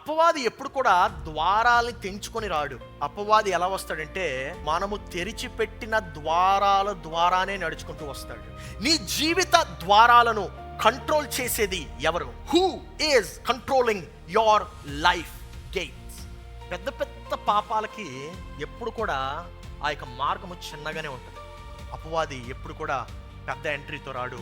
అపవాది ఎప్పుడు కూడా ద్వారాలని తెంచుకొని రాడు. అపవాది ఎలా వస్తాడంటే మనము తెరిచిపెట్టిన ద్వారాల ద్వారానే నడుచుకుంటూ వస్తాడు. నీ జీవిత ద్వారాలను కంట్రోల్ చేసేది ఎవరు? Who is controlling your life gates? పెద్ద పెద్ద పాపాలకి ఎప్పుడు కూడా ఆ యొక్క మార్గము చిన్నగానే ఉంటుంది. అపవాది ఎప్పుడు కూడా పెద్ద ఎంట్రీతో రాడు,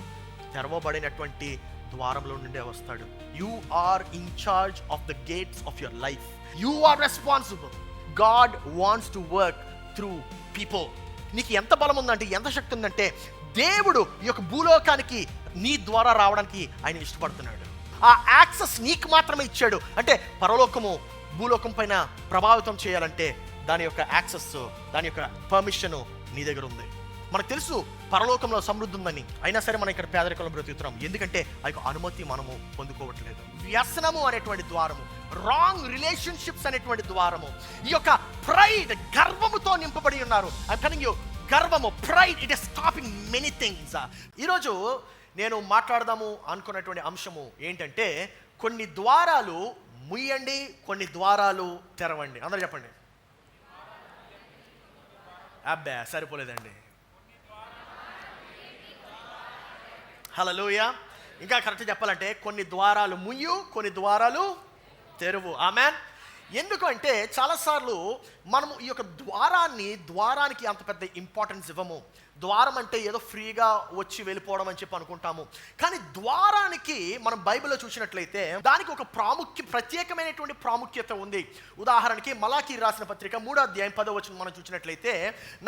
తెరవబడినటువంటి ద్వారంలో నుండే వస్తాడు. You are in charge of the gates of your life. You are responsible. God wants to work through people. నీకు ఎంత బలం ఉందంటే, ఎంత శక్తి ఉందంటే, దేవుడు ఈ యొక్క భూలోకానికి నీ ద్వారా రావడానికి ఆయన ఇష్టపడుతున్నాడు. ఆ యాక్సెస్ నీకు మాత్రమే ఇచ్చాడు. అంటే పరలోకము భూలోకం పైన ప్రభావితం చేయాలంటే దాని యొక్క యాక్సెస్, దాని యొక్క పర్మిషన్ నీ దగ్గర ఉంది. మనకు తెలుసు పరలోకంలో సమృద్ధి ఉందని, అయినా సరే మనం ఇక్కడ పేదరికంలో బ్రతుకుతున్నాం. ఎందుకంటే ఆ యొక్క అనుమతి మనము పొందుకోవట్లేదు. వ్యసనము అనేటువంటి ద్వారము, రాంగ్ రిలేషన్షిప్స్ అనేటువంటి ద్వారము, ఈ యొక్క ప్రైడ్, గర్వముతో నింపబడి ఉన్నారు. ఐ టెల్లింగ్ యు, గర్వము, pride, it is stopping many things. ఈరోజు నేను మాట్లాడదాము అనుకున్నటువంటి అంశము ఏంటంటే, కొన్ని ద్వారాలు ముయ్యండి, కొన్ని ద్వారాలు తెరవండి. అందరూ చెప్పండి. అబ్బా సరిపోలేదండి. హల్లెలూయా. ఇంకా కరెక్ట్ చెప్పాలంటే కొన్ని ద్వారాలు ముయ్యు, కొన్ని ద్వారాలు తెరువు. ఆమేన్. ఎందుకంటే చాలాసార్లు మనము ఈ యొక్క ద్వారానికి అంత పెద్ద ఇంపార్టెన్స్ ఇవ్వము. ద్వారం అంటే ఏదో ఫ్రీగా వచ్చి వెళ్ళిపోవడం అని చెప్పి అనుకుంటాము. కానీ ద్వారానికి మనం బైబిల్లో చూసినట్లయితే దానికి ఒక ప్రత్యేకమైనటువంటి ప్రాముఖ్యత ఉంది. ఉదాహరణకి మలాకీ రాసిన పత్రిక 3వ అధ్యాయం 10వ వచనం మనం చూసినట్లయితే,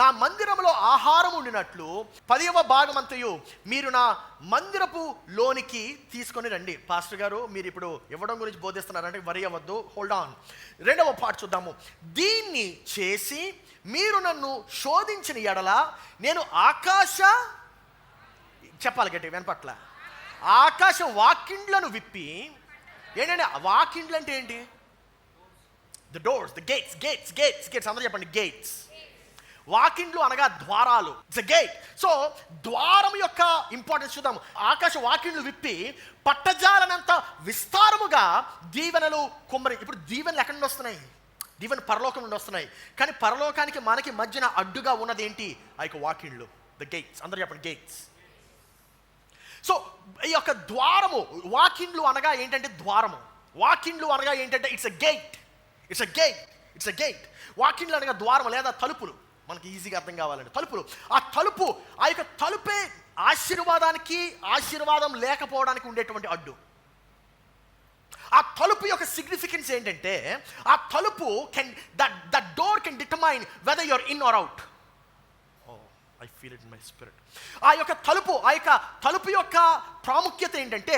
నా మందిరంలో ఆహారం ఉండినట్లు 10వ భాగమంతయు మీరు నా మందిరపు లోనికి తీసుకొని రండి. పాస్టర్ గారు మీరు ఇప్పుడు ఇవ్వడం గురించి బోధిస్తున్నారంటే వరి అవ్వద్దు, హోల్డ్ ఆన్. 2వ పార్ట్ చూద్దాము. దీన్ని చేసి మీరు నన్ను శోధించిన ఎడల నేను చెప్పాలి గట్టి వెనపట్ల, ఆకాశ వాకిండ్లను విప్పి. ఏంటంటే వాకిండ్లు అంటే ఏంటి? The doors, the gates, gates, gates, gates. అందరూ చెప్పండి గేట్స్. వాకిండ్లు అనగా ద్వారాలు. It's a gate. సో ద్వారం యొక్క ఇంపార్టెన్స్ చూద్దాము. ఆకాశ వాకిండ్లు విప్పి పట్టజాలనంత విస్తారముగా దీవెనలు కుమ్మరి. ఇప్పుడు దీవెనలు ఎక్కడి నుండి వస్తున్నాయి? దీవెన పరలోకం నుండి వస్తున్నాయి. కానీ పరలోకానికి మనకి మధ్యన అడ్డుగా ఉన్నది ఏంటి? ఆ యొక్క వాకిండ్లు, ద గేట్స్. అందరూ చెప్పండి గేట్స్. సో ఈ యొక్క ద్వారము, వాకిండ్లు అనగా ఏంటంటే ద్వారము. వాకిండ్లు అనగా ఏంటంటే it's a gate, it's a gate, it's a gate. వాకిండ్లు అనగా ద్వారం లేదా తలుపులు. మనకి ఈజీగా అర్థం కావాలంటే తలుపులు. ఆ తలుపు, ఆ యొక్క తలుపే ఆశీర్వాదం లేకపోవడానికి ఉండేటువంటి అడ్డు. ఆ తలుపు యొక్క సిగ్నిఫికెన్స్ ఏంటంటే, ఆ తలుపు that door can determine whether you're in or out. I feel it in my spirit. ఆ యొక్క తలుపు యొక్క ప్రాముఖ్యత ఏంటంటే,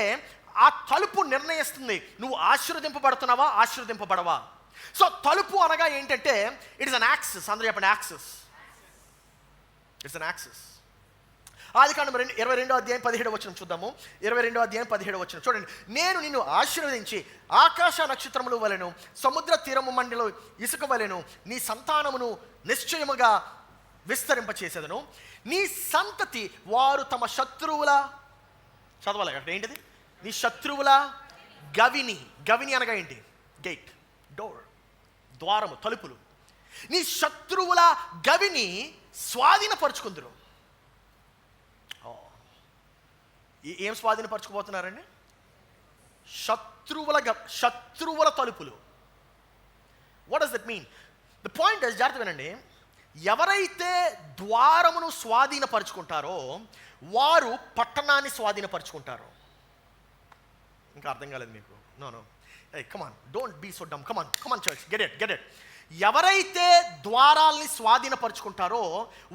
ఆ తలుపు నిర్ణయిస్తుంది నువ్వు ఆశీర్వదింపబడుతున్నావా, ఆశీర్వదింపబడవా. సో తలుపు అనగా ఏంటంటే ఇట్ ఇస్ అన్ యాక్సెస్. అందరూ చెప్పండి యాక్సెస్. It's an access. ఆదికాండం 22వ అధ్యాయం 17వ వచనం చూద్దాము. 22వ అధ్యాయం 17వ వచనం చూడండి. నేను నిన్ను ఆశీర్వదించి ఆకాశ నక్షత్రముల వలెను సముద్ర తీరము మండిలో ఇసుక వలెను నీ సంతానమును నిశ్చయముగా విస్తరింపచేసేదను. నీ సంతతి వారు తమ శత్రువుల, చదవాలి అక్కడ ఏంటిది? నీ శత్రువుల గవిని. గవిని అనగా ఏంటి? గేట్, డోర్, ద్వారము, తలుపులు. నీ శత్రువుల గవిని స్వాధీనపరుచుకుందురు. ఏం స్వాధీనపరచుకోబోతున్నారండి? శత్రువుల తలుపులు. What does that mean? The point is, జాగ్రత్త వినండి, ఎవరైతే ద్వారమును స్వాధీనపరుచుకుంటారో వారు పట్టణాన్ని స్వాధీనపరుచుకుంటారు. ఇంకా అర్థం కాలేదు మీకు? No, come on, don't be so dumb. Come on church, get it. ఎవరైతే ద్వారాల్ని స్వాధీనపరుచుకుంటారో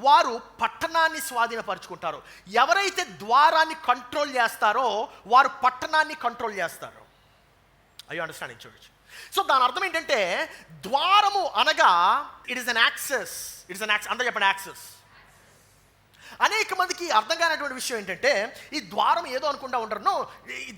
వారు పట్టణాన్ని స్వాధీనపరుచుకుంటారు. ఎవరైతే ద్వారాన్ని కంట్రోల్ చేస్తారో వారు పట్టణాన్ని కంట్రోల్ చేస్తారు. I you understanding church? So దాని అర్థం ఏంటంటే, ద్వారము అనగా ఇట్ ఇస్ అన్ యాక్సెస్. అందరూ చెప్పండి యాక్సెస్. అనేక మందికి అర్థం కానటువంటి విషయం ఏంటంటే, ఈ ద్వారం ఏదో అనుకుంటా ఉంటారు. నో,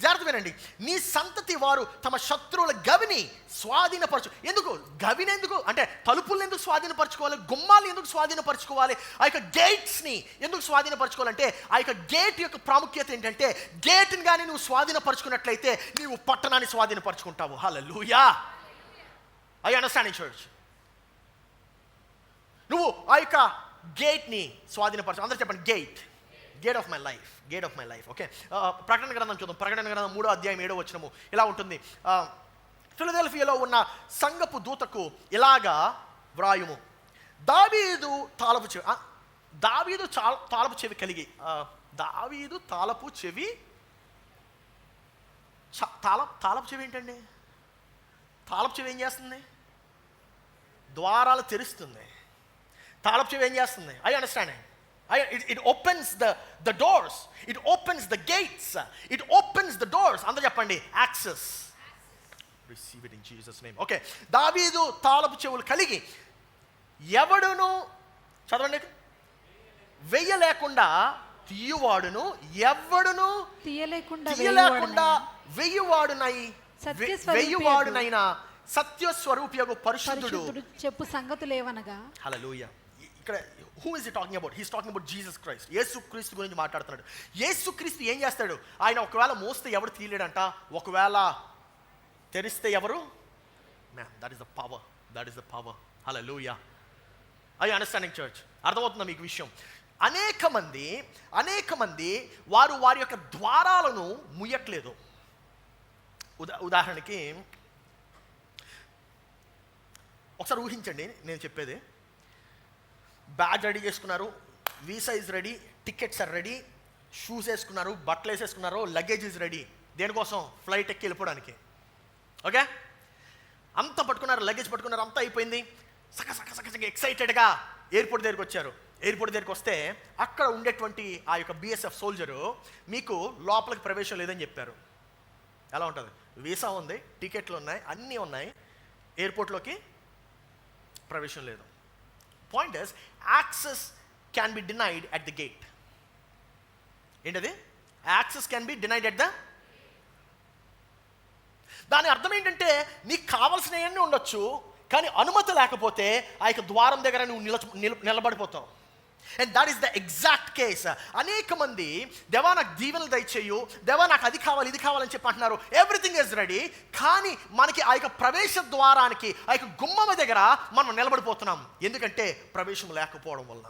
జాగ్రత్త వినండి. నీ సంతతి వారు తమ శత్రువుల గవిని స్వాధీనపరచు. ఎందుకు గవిని? ఎందుకు అంటే తలుపులను ఎందుకు స్వాధీనపరచుకోవాలి? గుమ్మాలు ఎందుకు స్వాధీనపరచుకోవాలి? ఆ యొక్క గేట్స్ని ఎందుకు స్వాధీనపరచుకోవాలంటే, ఆ యొక్క గేట్ యొక్క ప్రాముఖ్యత ఏంటంటే, గేట్ని కానీ నువ్వు స్వాధీనపరచుకున్నట్లయితే నీవు పట్టణాన్ని స్వాధీనపరచుకుంటావు. హల్లెలూయా. I understanding church? నువ్వు ఆ యొక్క గేట్ని స్వాధీనపరచు. అందరూ చెప్పండి, gate of my life, gate of my life. Okay, ప్రకటన గ్రంథం చూద్దాం. ప్రకటన గ్రంథం 3వ అధ్యాయం 7వ వచనము ఇలా ఉంటుంది. ఫిలదెల్ఫియాలో ఉన్న సంఘపు దూతకు ఇలాగా వ్రాయుము, దావీదు తాళపు చెవి, తాళపు చెవి కలిగి, దావీదు తాళపు చెవి, తాళపు చెవి ఏంటండి? తాళపు చెవి ఏం చేస్తుంది? ద్వారాలు తెరుస్తుంది. తాళపు చెవి ఏం చేస్తుంది? I understanding. It opens the doors. It opens the gates. It opens the doors. అందరూ చెప్పండి, access. Receive it in Jesus' name. Okay, దావీదు తాళపు చెవులు కలిగి ఎవడును, చదవండి, వెయ్యలేకుండా తీయువాడును, ఎవడును తీయలేకుండా వెయ్యువాడునైనా సత్యస్వరూపియగు పరిశుద్ధుడు చెప్పు సంగతులేవనగా. హల్లెలూయా. ఇక్కడ who is he talking about? He's talking about Jesus Christ. యేసుక్రీస్తు గురించి మాట్లాడుతున్నాడు. యేసుక్రీస్తు ఏం చేస్తాడు? ఆయన ఒకవేళ మోస్తే ఎవరు తీయలేడంట, ఒకవేళ తెరిస్తే ఎవరు? Man, that is the power, that is the power. Hallelujah. I understanding church? అర్థమవుతుందా మీకు విషయం? అనేక మంది వారి యొక్క ద్వారాలను ముయ్యట్లేదు. ఉదాహరణకి ఒకసారి ఊహించండి, నేను చెప్పేది. బ్యాగ్ రెడీ చేసుకున్నారు, visa is ready, tickets are ready, shoes వేసుకున్నారు, బట్టలు వేసేసుకున్నారు, లగేజ్ ఇస్ రెడీ. దేనికోసం? ఫ్లైట్ ఎక్కి వెళ్ళిపోవడానికి. ఓకే, అంతా పట్టుకున్నారు, లగేజ్ పట్టుకున్నారు, అంతా అయిపోయింది. సక ఎక్సైటెడ్గా ఎయిర్పోర్ట్ దగ్గరికి వచ్చారు. ఎయిర్పోర్ట్ దగ్గరికి వస్తే అక్కడ ఉండేటువంటి ఆ యొక్క BSF సోల్జరు మీకు లోపలికి ప్రవేశం లేదని చెప్పారు. ఎలా ఉంటుంది? వీసా ఉంది, టికెట్లు ఉన్నాయి, అన్నీ ఉన్నాయి, ఎయిర్పోర్ట్లోకి ప్రవేశం లేదు. Point is, access can be denied at the gate. ఏంటది? Access can be denied at the. దాని అర్థం ఏంటంటే, నీకు కావాల్సినవన్నీ ఉండొచ్చు, కానీ అనుమతి లేకపోతే ఆ యొక్క ద్వారం దగ్గర నువ్వు నిలబడిపోతావు. And that is the exact case. అనేక మంది, దేవా నాకు దీవెనలు దయచేయు, దేవా నాకు అది కావాలి ఇది కావాలని చెప్పి అంటున్నారు. ఎవ్రీథింగ్ ఈజ్ రెడీ, కానీ మనకి ఆ యొక్క ప్రవేశ ద్వారానికి, ఆ యొక్క గుమ్మం దగ్గర మనం నిలబడిపోతున్నాం. ఎందుకంటే ప్రవేశం లేకపోవడం వల్ల.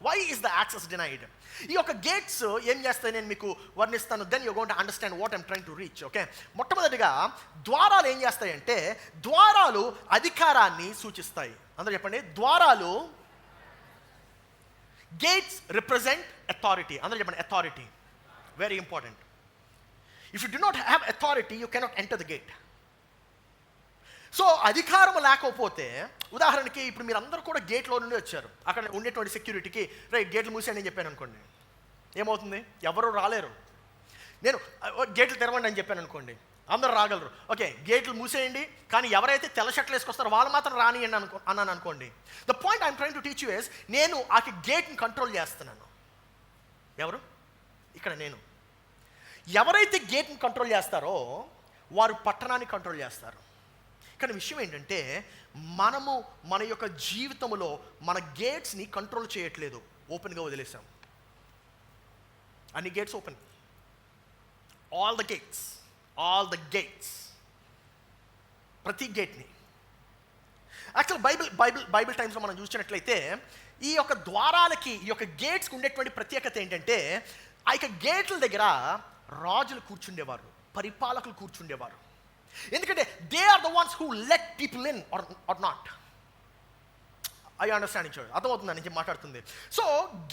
Why is the access denied? ఈ యొక్క గేట్స్ ఏం చేస్తాయి నేను మీకు వర్ణిస్తాను. Then you going to understand what I'm trying to reach. Okay, మొట్టమొదటిగా ద్వారాలు ఏం చేస్తాయంటే, ద్వారాలు అధికారాన్ని సూచిస్తాయి. అందరూ చెప్పండి, ద్వారాలు. Gates represent authority. అందరూ చెప్పండి, authority. Very important. If you do not have authority, you cannot enter the gate. So అధికారం లేకపోతే, ఉదాహరణకి ఇప్పుడు మీరు అందరూ కూడా గేట్లో నుండి వచ్చారు, అక్కడ ఉండేటువంటి సెక్యూరిటీకి రైట్ గేట్లు మూసేయండి అని చెప్పాను అనుకోండి, ఏమవుతుంది? ఎవరు రాలేరు. నేను గేట్లు తెరవండి అని చెప్పాను అనుకోండి, అందరూ రాగలరు. ఓకే, గేట్లు మూసేయండి, కానీ ఎవరైతే తెల్ల షర్ట్లు వేసుకొస్తారో వాళ్ళు మాత్రం రానియండి అన్నాను అనుకోండి. The point I'm trying to teach you is, నేను ఆ గేట్ని కంట్రోల్ చేస్తున్నాను. ఎవరు? ఇక్కడ నేను. ఎవరైతే గేట్ని కంట్రోల్ చేస్తారో వారు పట్టణాన్ని కంట్రోల్ చేస్తారు. కానీ విషయం ఏంటంటే, మనము మన యొక్క జీవితంలో మన గేట్స్ని కంట్రోల్ చేయట్లేదు, ఓపెన్గా వదిలేసాం. అన్ని gates open, all the gates, ప్రతి గేట్ని. యాక్చువల్ బైబిల్ టైమ్స్లో మనం చూసినట్లయితే, ఈ యొక్క ద్వారాలకి, ఈ యొక్క గేట్స్కి ఉండేటువంటి ప్రత్యేకత ఏంటంటే, ఆ యొక్క గేట్ల దగ్గర రాజులు కూర్చుండేవారు, పరిపాలకులు కూర్చుండేవారు. ఎందుకంటే they are the ones who let people in or not. I understanding చూడండి, అర్థమవుతుందని నేను మాట్లాడుతుంది. సో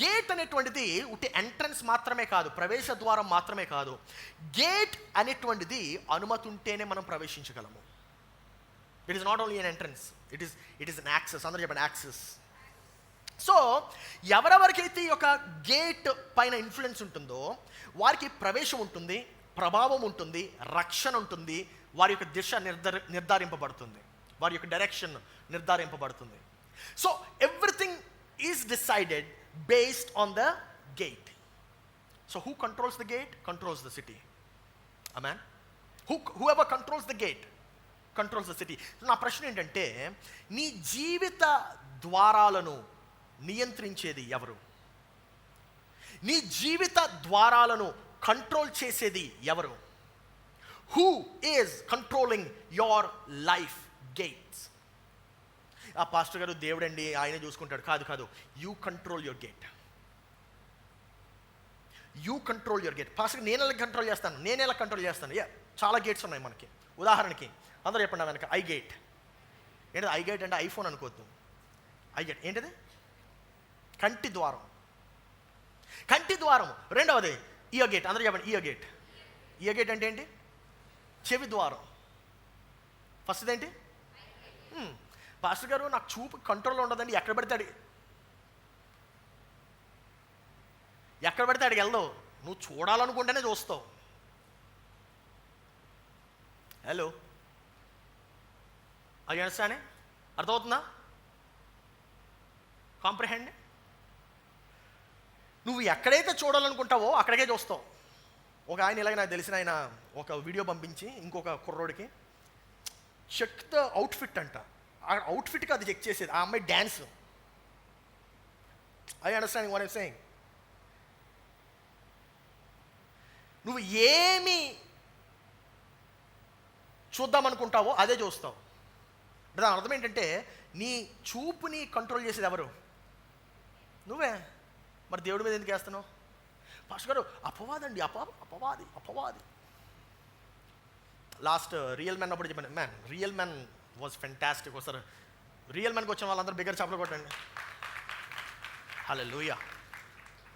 గేట్ అనేటువంటిది ఉట్టి ఎంట్రన్స్ మాత్రమే కాదు, ప్రవేశ ద్వారం మాత్రమే కాదు. గేట్ అనేటువంటిది అనుమతి ఉంటేనే మనం ప్రవేశించగలము. It is not only an entrance, it is an access. అందరూ చెప్పండి, యాక్సెస్. సో ఎవరెవరికైతే ఈ యొక్క గేట్ పైన ఇన్ఫ్లుయెన్స్ ఉంటుందో వారికి ప్రవేశం ఉంటుంది, ప్రభావం ఉంటుంది, రక్షణ ఉంటుంది, వారి యొక్క దిశ నిర్ధారింపబడుతుంది, వారి యొక్క డైరెక్షన్ నిర్ధారింపబడుతుంది. So everything is decided based on the gate. So who controls the gate controls the city. Amen. whoever controls the gate controls the city. నా ప్రశ్న ఏంటంటే, నీ జీవిత ద్వారాలను నియంత్రించేది ఎవరు? నీ జీవిత ద్వారాలను కంట్రోల్ చేసేది ఎవరు? Who is controlling your life gates? ఆ pastor గారు దేవుడండి ఆయన చూసుకుంటాడు. కాదు కాదు, you control your gate. You control your gate. Pastor నేను ఎలా కంట్రోల్ చేస్తాను, నేను ఎలా కంట్రోల్ చేస్తాను? చాలా గేట్స్ ఉన్నాయి మనకి. ఉదాహరణకి అందరూ చెప్పండి వెనక ఐ గేట్. ఏంటది ఐ గేట్ అంటే? ఐఫోన్ అనుకోవద్దు. ఐ గేట్ ఏంటిది? కంటి ద్వారం. కంటి ద్వారం. రెండవది ఇయర్ గేట్. అందరూ చెప్పండి ఇయర్ గేట్. ఇయర్ గేట్ అంటే ఏంటి? చెవి ద్వారం. ఫస్ట్ ఏంటి? పాస్టర్ గారు నాకు చూపు కంట్రోల్లో ఉండదండి, ఎక్కడ పడితే అడిగి వెళ్దావు. నువ్వు చూడాలనుకుంటేనే చూస్తావు. హలో, అది అండర్స్టాండ్? అర్థమవుతుందా? కాంప్రిహెండ్? నువ్వు ఎక్కడైతే చూడాలనుకుంటావో అక్కడికే చూస్తావు. ఒక ఆయన ఇలాగ నాకు తెలిసిన ఆయన ఒక వీడియో పంపించి ఇంకొక కుర్రోడికి చెక్ ద అవుట్ఫిట్ అంట. ఆ అవుట్ఫిట్కి అది చెక్ చేసేది. ఆ అమ్మాయి dance. I understanding what I'm saying. నువ్వు ఏమి చూద్దామనుకుంటావో అదే చూస్తావు. దాని అర్థం ఏంటంటే నీ చూపుని కంట్రోల్ చేసేది ఎవరు? నువ్వే. మరి దేవుడి మీద ఎందుకు వేస్తున్నావు? పాస్టర్ గారు అపవాదండి, అపవాది. లాస్ట్ రియల్ మ్యాన్ అప్పుడు చెప్పాను, man real man was fantastic. ఒకసారి రియల్ మ్యాన్కి వచ్చిన వాళ్ళందరూ బిగ్గర చప్పట్లు కొట్టండి. Hallelujah.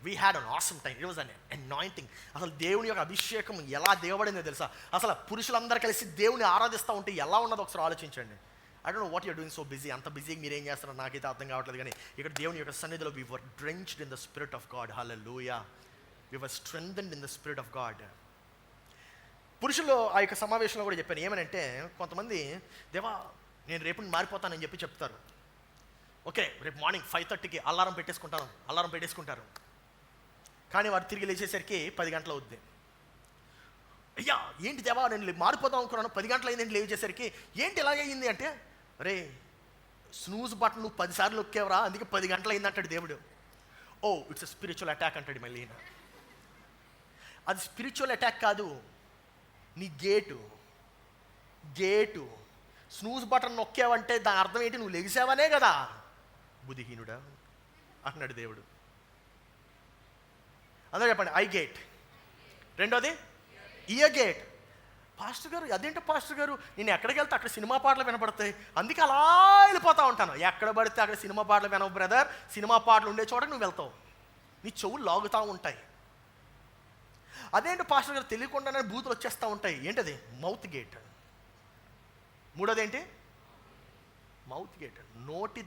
We had an awesome time. It was an anointing. అసలు దేవుని యొక్క అభిషేకం ఎలా దేవబడిందో తెలుసా? అసలు పురుషులందరూ కలిసి దేవుని ఆరాధిస్తూ ఉంటే ఎలా ఉన్నదో ఒకసారి ఆలోచించండి. I don't know what you're doing so busy. అంత బిజీగా మీరు ఏం చేస్తారో నాకైతే అర్థం కావట్లేదు. కానీ ఇక్కడ దేవుని యొక్క సన్నిధిలో we were drenched in the spirit of God. Hallelujah. We were strengthened in the spirit of God. పురుషులు ఆ యొక్క సమావేశంలో కూడా చెప్పాను. ఏమనంటే కొంతమంది దేవా నేను రేపు మారిపోతానని చెప్తారు. ఓకే రేపు మార్నింగ్ 5:30కి అలారం పెట్టేసుకుంటారు. కానీ వారు తిరిగి లేచేసరికి 10 గంటలు అవుద్ది. అయ్యా ఏంటి దేవా నేను మారిపోతాం అనుకున్నాను, 10 గంటలు అయింది లేచేసరికి. ఏంటి ఇలాగైంది అంటే, రే స్నూజ్ బటన్ నువ్వు 10 సార్లు నొక్కేవరా, అందుకే 10 గంటలు అయింది అంటాడు దేవుడు. Oh it's a spiritual attack అంటాడు మళ్ళీ. అది స్పిరిచువల్ అటాక్ కాదు, నీ గేటు స్నూజ్ బటన్ నొక్కావంటే దాని అర్థం ఏంటి? నువ్వు లెగిసావనే కదా, బుద్ధిహీనుడా అంటున్నాడు దేవుడు. అందరూ చెప్పండి ఐ గేట్. రెండోది ఇయర్ గేట్. పాస్టర్ గారు అదేంటో పాస్టర్ గారు నేను ఎక్కడికి వెళ్తే అక్కడ సినిమా పాటలు వినపడతాయి, అందుకే అలా వెళ్ళిపోతూ ఉంటాను. ఎక్కడ పడితే అక్కడ సినిమా పాటలు వినవు బ్రదర్. సినిమా పాటలు ఉండే చోట నువ్వు వెళ్తావు, నీ చెవులు లాగుతూ ఉంటాయి. అదేంటో పాస్టర్ గారు తెలియకుండానే బూతులు వచ్చేస్తూ ఉంటాయి. ఏంటది? Mouth gate. మూడోది ఏంటి? Mouth gate. నోటి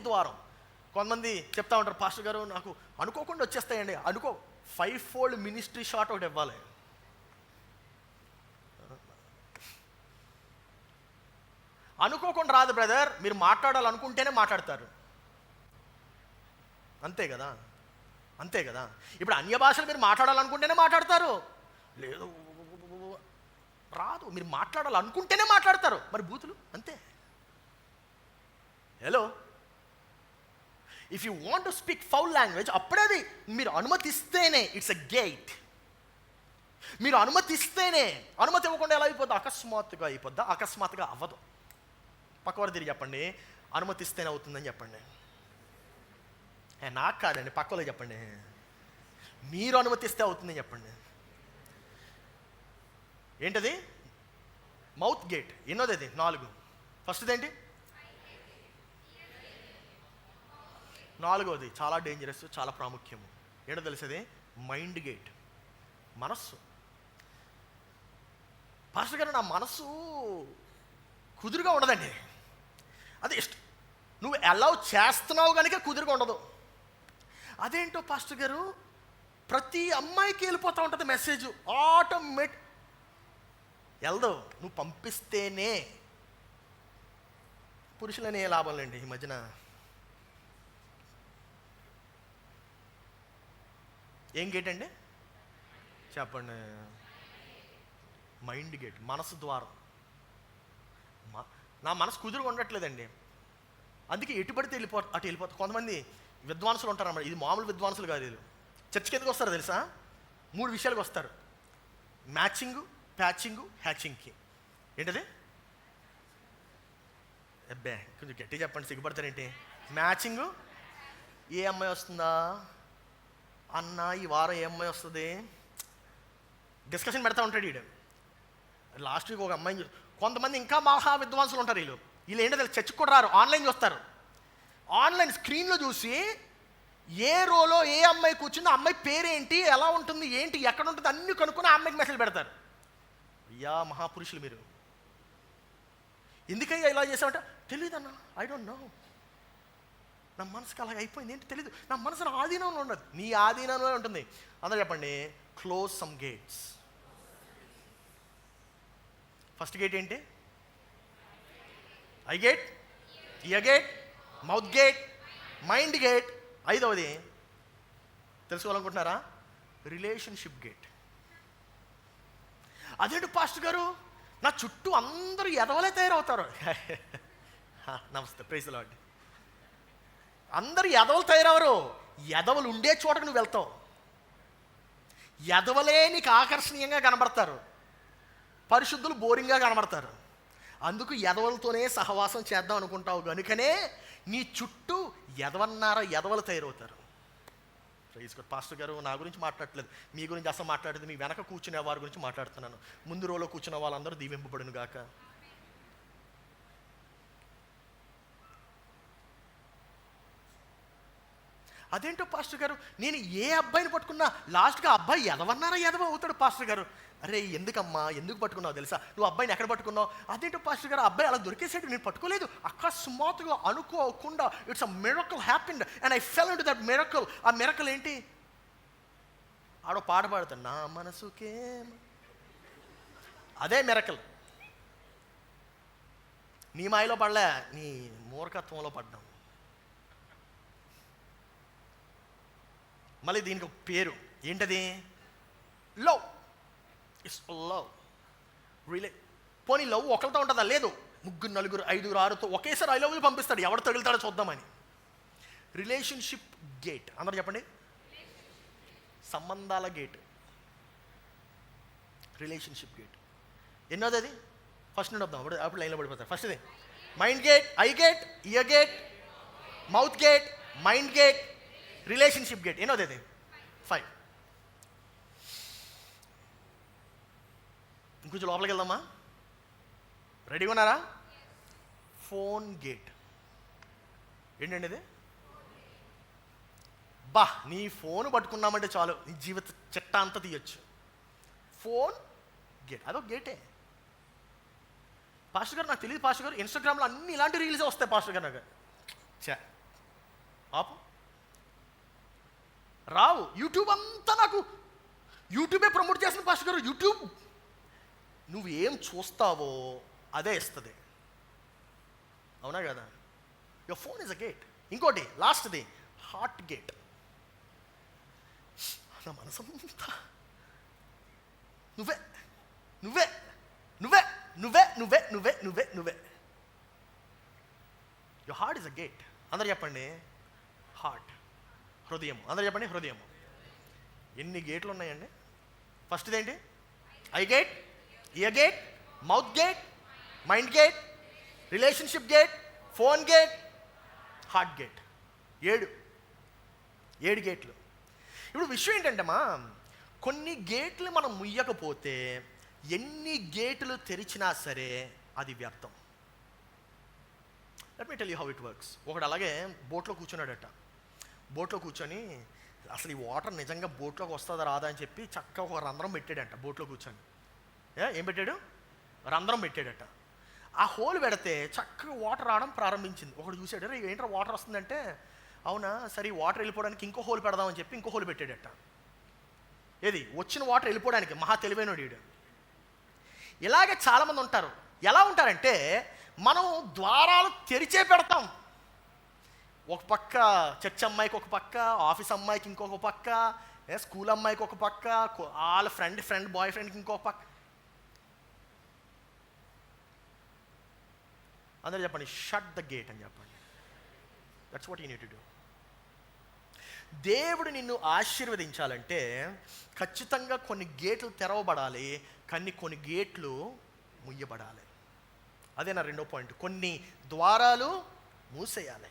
ద్వారం. కొంతమంది చెప్తా ఉంటారు పాస్టర్ గారు నాకు అనుకోకుండా వచ్చేస్తాయండి. 5-fold మినిస్ట్రీ షాట్ ఒకటి ఇవ్వాలి. అనుకోకుండా రాదు బ్రదర్, మీరు మాట్లాడాలనుకుంటేనే మాట్లాడతారు. అంతే కదా. ఇప్పుడు అన్య భాషలు మీరు మాట్లాడాలనుకుంటేనే మాట్లాడతారు. లేదు రాదు, మీరు మాట్లాడాలనుకుంటేనే మాట్లాడతారు. మరి బూతులు అంతే. Hello, if you want to speak foul language అప్పుడే అది మీరు అనుమతిస్తేనే ఇట్స్ ఎ గేట్. మీరు అనుమతిస్తేనే. అనుమతి ఇవ్వకుండా ఎలా అయిపోద్ది? అకస్మాత్తుగా అయిపోద్దా? అకస్మాత్తుగా అవ్వదు. పక్కవారు తిరిగి చెప్పండి, అనుమతిస్తేనే అవుతుందని చెప్పండి. నాకు కాదండి, పక్కలో చెప్పండి. మీరు అనుమతిస్తే అవుతుందని చెప్పండి. ఏంటది? Mouth gate. ఎన్నోది అది? 4. ఫస్ట్ది ఏంటి? 4వది చాలా డేంజరస్, చాలా ప్రాముఖ్యము. ఏంటో తెలిసేది? Mind gate. మనస్సు. పాస్టర్ గారు నా మనస్సు కుదురుగా ఉండదండి. అది నువ్వు అలౌ చేస్తున్నావు కనుక కుదురుగా ఉండదు. అదేంటో పాస్టర్ గారు ప్రతి అమ్మాయికి వెళ్ళిపోతూ ఉంటుంది మెసేజ్ ఆటోమేటిక్. వెళ్దావు, నువ్వు పంపిస్తేనే. పురుషులనే లాభం లేండి ఈ మధ్యన. ఏం గేట్ అండి చెప్పండి? Mind gate. మనసు ద్వారం. నా మనసు కుదురుగా ఉండట్లేదండి, అందుకే ఎటు పడితే అటు వెళ్ళిపోతా. కొంతమంది విద్వాంసులు ఉంటారన్నమాట. ఇది మామూలు విద్వాంసులు కాదు. వీళ్ళు చర్చికి ఎందుకు వస్తారో తెలుసా? 3 విషయాలకు వస్తారు. మ్యాచింగు, ప్యాచింగు, హ్యాచింగ్కి. ఏంటది? అబ్బే కొంచెం గట్టి చెప్పండి, సిగ్గుపడతారేంటి? మ్యాచింగు ఏ అమ్మాయి వస్తుందా అన్న, ఈ వారం ఏ అమ్మాయి వస్తుంది డిస్కషన్ పెడతా ఉంటాడు వీడు. లాస్ట్ వీక్ ఒక అమ్మాయిని కొంతమంది ఇంకా మహా విద్వాంసులు ఉంటారు. వీళ్ళు ఏంటో తెలియదు, చర్చకు కూడా రారు, ఆన్లైన్ చూస్తారు. ఆన్లైన్ స్క్రీన్లో చూసి ఏ రోలో ఏ అమ్మాయి కూర్చుందో, అమ్మాయి పేరేంటి, ఎలా ఉంటుంది, ఏంటి, ఎక్కడ ఉంటుంది అన్నీ కనుక్కొని ఆ అమ్మాయికి మెసేజ్ పెడతారు. అయ్యా మహాపురుషులు మీరు, ఎందుకయ్యా ఇలా చేసామంటే తెలియదన్నా, ఐ డోంట్ నో, నా మనసుకి అలాగ అయిపోయింది, ఏంటి తెలీదు, నా మనసు నా ఆధీనంలో ఉండదు. నీ ఆధీనంలో ఉంటుంది. అందరూ చెప్పండి, close some gates. First gate ఏంటి? Eye gate, ear gate, mouth gate, mind gate. ఐదవది తెలుసుకోవాలనుకుంటున్నారా? Relationship gate. అదేంటి పాస్టర్ గారు, నా చుట్టూ అందరూ ఎదవలే తయారవుతారు. నమస్తే, ప్రైజ్ ది లార్డ్. అందరూ ఎదవలు తయారవరు, ఎదవలు ఉండే చోటకు నువ్వు వెళ్తావు. ఎదవలే నీకు ఆకర్షణీయంగా కనబడతారు, పరిశుద్ధులు బోరింగ్గా కనబడతారు. అందుకు ఎదవలతోనే సహవాసం చేద్దాం అనుకుంటావు కనుకనే నీ చుట్టూ ఎదవన్నారా ఎదవలు తయారవుతారు. Praise God. పాస్టర్ గారు నా గురించి మాట్లాడట్లేదు, మీ గురించి అసలు మాట్లాడేది మీ వెనక కూర్చునే వారి గురించి మాట్లాడుతున్నాను. ముందు రోలో కూర్చున్న వాళ్ళందరూ దీవింపబడును గాక. అదేంటో పాస్టర్ గారు, నేను ఏ అబ్బాయిని పట్టుకున్నా లాస్ట్గా అబ్బాయి ఎదవన్నారా ఎదవ అవుతాడు పాస్టర్ గారు. అరే ఎందుకమ్మా, ఎందుకు పట్టుకున్నావు తెలుసా? నువ్వు అబ్బాయిని ఎక్కడ పట్టుకున్నావు? అదేంటో పాస్టర్ గారు, అబ్బాయి అలా దొరికేసాడు, నేను పట్టుకోలేదు, అకస్మాత్తుగా అనుకోకుండా it's a miracle happened and I fell into that miracle. ఆ మిరకల్ ఏంటి? ఆడో పాట పాడుతాడు, నా మనసుకే, అదే మిరకల్. నీ మాయలో పడలే, నీ మూర్ఖత్వంలో పడ్డాం. మళ్ళీ దీనికి ఒక పేరు ఏంటది? లవ్. It's love. పోనీ లవ్ ఒకరితో ఉంటుందా? లేదు, ముగ్గురు నలుగురు ఐదుగురు ఆరుతో ఒకేసారి ఐ లవ్ యూ పంపిస్తాడు, ఎవడు తగులుతాడో చూద్దామని. Relationship gate. అందరూ చెప్పండి, సంబంధాల గేట్, రిలేషన్షిప్ గేట్. ఎన్నోది అది? ఫస్ట్ నుండి వద్దాం, అప్పుడు లైన్లో పడిపోతారు. ఫస్ట్ ఇది mind gate, eye gate, ear gate, mouth gate, mind gate, relationship gate. ఎన్నోది అది? 5. ఇంకొంచెం లోపలికి వెళ్దామా? రెడీగా ఉన్నారా? Phone gate. ఏంటండి ఇది? బా, నీ ఫోన్ పట్టుకున్నామంటే చాలు, నీ జీవిత చిట్టా అంతా తీయచ్చు. ఫోన్ గేట్, అదొక గేటే. పాస్టర్ గారు నాకు తెలియదు పాస్టర్ గారు, ఇన్స్టాగ్రామ్లో అన్ని ఇలాంటి రీల్సే వస్తాయి పాస్టర్ గారు. నాకు ఆపు, రావు. యూట్యూబ్ అంతా నాకు యూట్యూబే ప్రమోట్ చేసిన పాస్టర్ గారు. యూట్యూబ్ నువ్వు ఏం చూస్తావో అదే ఇస్తుంది, అవునా కదా? Your phone is a gate. ఇంకోటి లాస్ట్ది హార్ట్ గేట్. నా మనసంతా నువ్వే నువ్వే నువ్వే నువ్వే నువ్వే నువ్వే నువ్వే నువ్వే. Your heart is a gate. అందరు చెప్పండి, హార్ట్, హృదయం. అందరూ చెప్పండి, హృదయం. ఎన్ని గేట్లు ఉన్నాయండి? ఫస్ట్ది ఏంటి? Eye gate, ear gate, mouth gate, mind gate, relationship gate, phone gate, heart gate. 7 గేట్లు. ఇప్పుడు విషయం ఏంటంటే కొన్ని గేట్లు మనం ముయ్యకపోతే ఎన్ని గేట్లు తెరిచినా సరే అది వ్యర్థం. Let me tell you how it works. ఒకడు అలాగే బోట్లో కూర్చున్నాడట. బోట్లో కూర్చొని అసలు ఈ వాటర్ నిజంగా బోట్లోకి వస్తుందా రాదా అని చెప్పి చక్కగా ఒక రంధ్రం పెట్టాడంట బోట్లో కూర్చొని. ఏం పెట్టాడు? రంధ్రం పెట్టాడట. ఆ హోల్ పెడితే చక్కగా వాటర్ రావడం ప్రారంభించింది. ఒకడు చూసాడు, రే ఏంట్రా వాటర్ వస్తుందంటే, అవునా సరే వాటర్ వెళ్ళిపోవడానికి ఇంకో హోల్ పెడదామని చెప్పి ఇంకో హోల్ పెట్టాడట. ఏది? వచ్చిన వాటర్ వెళ్ళిపోవడానికి. మహా తెలివైనడు వీడు. ఇలాగే చాలామంది ఉంటారు. ఎలా ఉంటారంటే మనం ద్వారాలు తెరిచే పెడతాం. ఒక పక్క చర్చ్ అమ్మాయికి ఒక పక్క, ఆఫీస్ అమ్మాయికి ఇంకొక పక్క, స్కూల్ అమ్మాయికి ఒక పక్క, వాళ్ళ ఫ్రెండ్ బాయ్ ఫ్రెండ్కి ఇంకొక పక్క. అందరూ చెప్పండి, షట్ ద గేట్ అని చెప్పండి. That's what you need to do. దేవుడు నిన్ను ఆశీర్వదించాలంటే ఖచ్చితంగా కొన్ని గేట్లు తెరవబడాలి, కానీ కొన్ని గేట్లు ముయ్యబడాలి. అదే నా రెండో పాయింట్. కొన్ని ద్వారాలు మూసేయాలి.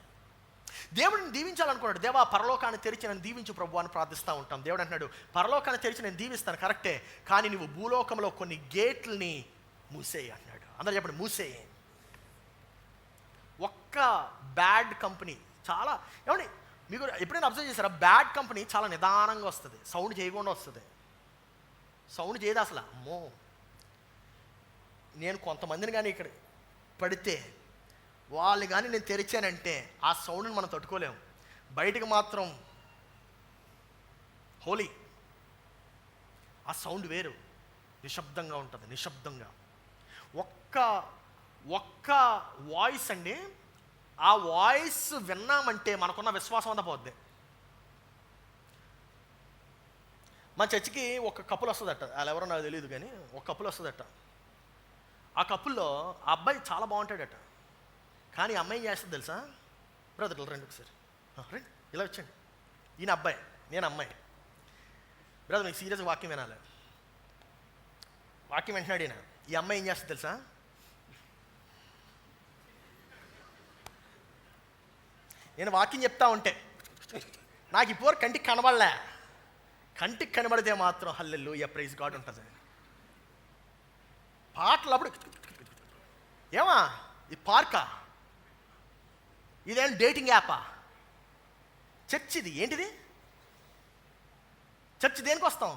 దేవుడిని దీవించాలనుకున్నాడు. దేవా పరలోకాన్ని తెరిచి నేను దీవించు ప్రభు అని ప్రార్థిస్తూ ఉంటాం. దేవుడు అంటున్నాడు, పరలోకాన్ని తెరిచి నేను దీవిస్తాను కరెక్టే, కానీ నువ్వు భూలోకంలో కొన్ని గేట్లని మూసేయి అన్నాడు. అందరూ చెప్పండి, మూసేయి. ఒక్క బ్యాడ్ కంపెనీ చాలా, ఏమండి మీకు ఎప్పుడైనా అబ్జర్వ్ చేశారా? బ్యాడ్ కంపెనీ చాలా నిదానంగా వస్తుంది, సౌండ్ చేయకుండా వస్తుంది. సౌండ్ చేయదు అసలు. అమ్మో, నేను కొంతమందిని కానీ ఇక్కడ పడితే వాళ్ళు కానీ నేను తెరిచానంటే ఆ సౌండ్ని మనం తట్టుకోలేము. బయటకు మాత్రం హోలీ, ఆ సౌండ్ వేరు, నిశ్శబ్దంగా ఉంటుంది. నిశ్శబ్దంగా ఒక్క వాయిస్ అండి, ఆ వాయిస్ విన్నామంటే మనకున్న విశ్వాసం అంతా పోద్ది. మా చర్చికి ఒక కపుల్ వస్తుందట, వాళ్ళు ఎవరో నాకు తెలియదు కానీ ఒక కపుల్ వస్తుందట. ఆ కపుల్లో ఆ అబ్బాయి చాలా బాగుంటాడట, కానీ అమ్మాయి ఏం చేస్తుంది తెలుసా? బ్రదర్లు రండి ఒకసారి, రండి ఇలా వచ్చండి. ఈయన అబ్బాయి, నేను అమ్మాయి. బ్రదర్ మీకు సీరియస్గా వాక్యం వినాలి. వాక్యం వింటున్నాడు ఈయన. ఈ అమ్మాయి ఏం చేస్తుంది తెలుసా? నేను వాక్యం చెప్తా ఉంటే నాకు ఇప్పుడు కంటికి కనబడలే, కంటికి కనబడితే మాత్రం హల్లెలూయా ప్రైజ్ గాడ్ ఉంటుంది. పాటలు అప్పుడు ఏమా ఈ పార్కా, ఇదేం డేటింగ్ యాపా? చర్చ్ ఇది ఏంటిది? చర్చ్ దేనికి వస్తాం?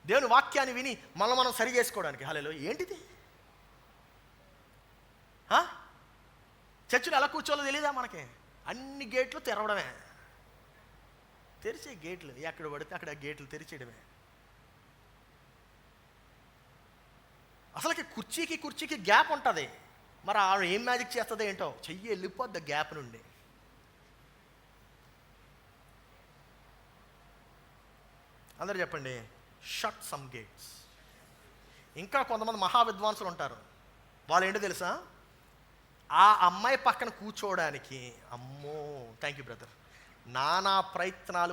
దేవుని వాక్యాన్ని విని మనం సరి చేసుకోవడానికి. హల్లెలూయా ఏంటిది? చర్చిలో ఎలా కూర్చోవాలో తెలీదా మనకి? అన్ని గేట్లు తెరవడమే, తెరిచే గేట్లు, ఎక్కడ పడితే అక్కడ గేట్లు తెరిచేయడమే. అసలుకి కుర్చీకి గ్యాప్ ఉంటుంది. మరి ఆవిడ ఏం మ్యాజిక్ చేస్తుందో ఏంటో, చెయ్యి వెళ్ళిపోద్ది గ్యాప్ నుండి. అందరూ చెప్పండి, షట్ సమ్ గేట్స్. ఇంకా కొంతమంది మహావిద్వాంసులు ఉంటారు. వాళ్ళు ఏంటో తెలుసా? ఆ అమ్మాయి పక్కన కూర్చోవడానికి, అమ్మో థ్యాంక్ యూ బ్రదర్, నానా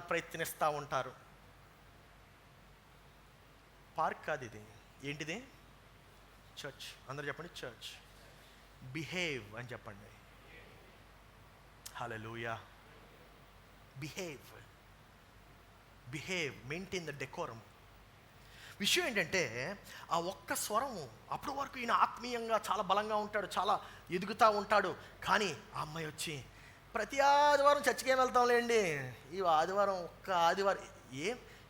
ప్రయత్నిస్తూ ఉంటారు. పార్క్ కాదు ఇది, ఏంటిది? చర్చ్. అందరూ చెప్పండి, చర్చ్. బిహేవ్ అని చెప్పండి. Hallelujah. Behave, maintain the decorum. విషయం ఏంటంటే ఆ ఒక్క స్వరము, అప్పటి వరకు ఈయన ఆత్మీయంగా చాలా బలంగా ఉంటాడు, చాలా ఎదుగుతూ ఉంటాడు. కానీ ఆ అమ్మాయి వచ్చి, ప్రతి ఆదివారం చర్చికి ఏం వెళ్తాంలేండి, ఈ ఆదివారం ఒక్క ఆదివారం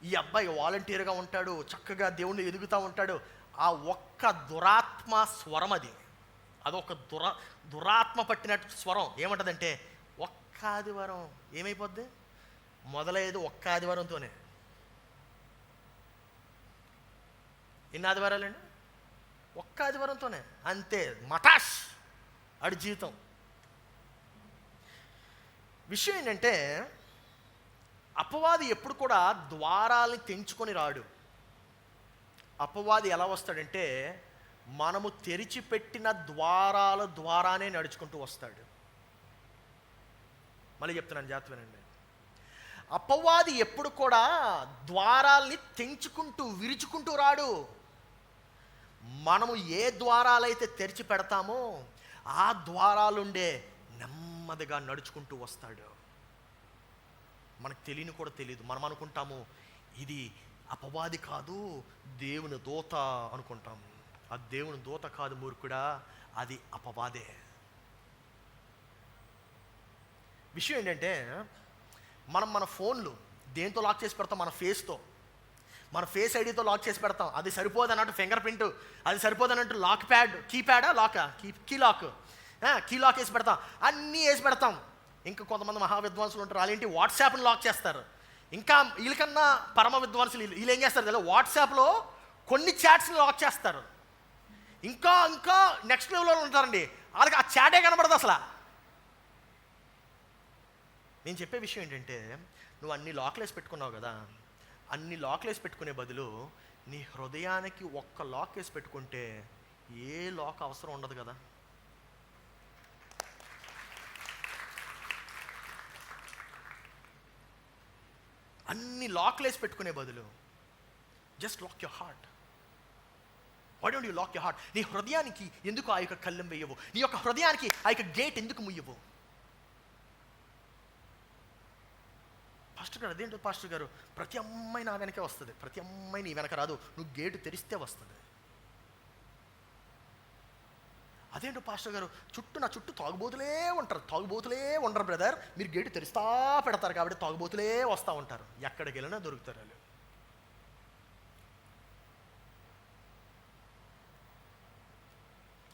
ఈ అబ్బాయి వాలంటీర్గా ఉంటాడు, చక్కగా దేవుణ్ణి ఎదుగుతూ ఉంటాడు. ఆ ఒక్క దురాత్మ స్వరం, అదొక దురాత్మ పట్టినట్టు స్వరం ఏమంటుందంటే, ఒక్క ఆదివారం ఏమైపోద్ది? మొదలయ్యేది ఒక్క ఆదివారంతోనే. ఎన్ని ఆదివారాలండి? ఒక్క ఆదివారంతోనే, అంతే. మటాష్ ఆడి జీవితం. విషయం ఏంటంటే అపవాది ఎప్పుడు కూడా ద్వారాలని తెంచుకొని రాడు. అపవాది ఎలా వస్తాడంటే మనము తెరిచిపెట్టిన ద్వారాల ద్వారానే నడుచుకుంటూ వస్తాడు. మళ్ళీ చెప్తున్నాను, జాగ్రత్తగానండి. అపవాది ఎప్పుడు కూడా ద్వారాల్ని తెంచుకుంటూ విరుచుకుంటూ రాడు. మనము ఏ ద్వారాలైతే తెరిచి పెడతామో ఆ ద్వారాలుండే నెమ్మదిగా నడుచుకుంటూ వస్తాడు. మనకు తెలియని కూడా తెలియదు. మనం అనుకుంటాము ఇది అపవాది కాదు, దేవుని దూత అనుకుంటాం. అది దేవుని దూత కాదు మూర్ఖుడా, అది అపవాదే. విషయం ఏంటంటే మన ఫోన్లు దేంతో లాక్ చేసి పెడతాం? మన ఫేస్ ఐడితో లాక్ చేసి పెడతాం. అది సరిపోదు అన్నట్టు ఫింగర్ ప్రింట్, అది సరిపోదు అన్నట్టు లాక్ ప్యాడ్, కీ లాక్ వేసి పెడతాం. అన్నీ వేసి పెడతాం. ఇంకా కొంతమంది మహావిద్వాంసులు ఉంటారు, వాళ్ళేంటి వాట్సాప్ని లాక్ చేస్తారు. ఇంకా వీళ్ళకన్నా పరమ విద్వాంసులు వీళ్ళు ఏం చేస్తారు కదా, వాట్సాప్లో కొన్ని చాట్స్ని లాక్ చేస్తారు. ఇంకా నెక్స్ట్ లెవెల్లో ఉంటారండి, వాళ్ళకి ఆ చాటే కనబడదు అసలు. నేను చెప్పే విషయం ఏంటంటే, నువ్వు అన్ని లాక్లు వేసి పెట్టుకున్నావు కదా, అన్ని లాక్లు వేసి పెట్టుకునే బదులు నీ హృదయానికి ఒక్క లాక్ వేసి పెట్టుకుంటే ఏ లాక్ అవసరం ఉండదు కదా. అన్ని లాక్లు వేసి పెట్టుకునే బదులు just lock your heart. Why don't you lock your heart? నీ హృదయానికి ఎందుకు ఆ యొక్క కళ్ళెం వేయవు? నీ యొక్క హృదయానికి ఆ యొక్క గేట్ ఎందుకు ముయ్యవు? పాస్టర్ గారు, అదేంటో పాస్టర్ గారు, ప్రతి అమ్మాయి నా వెనకే వస్తుంది, ప్రతి అమ్మాయి నీ వెనక రాదు, నువ్వు గేటు తెరిస్తే వస్తుంది. అదేంటో పాస్టర్ గారు, నా చుట్టూ తాగుబోతులే ఉంటారు. తాగుబోతులే ఉండరు బ్రదర్, మీరు గేటు తెరిస్తా పెడతారు కాబట్టి తాగుబోతులే వస్తూ ఉంటారు. ఎక్కడికి వెళ్ళినా దొరుకుతారు వాళ్ళు.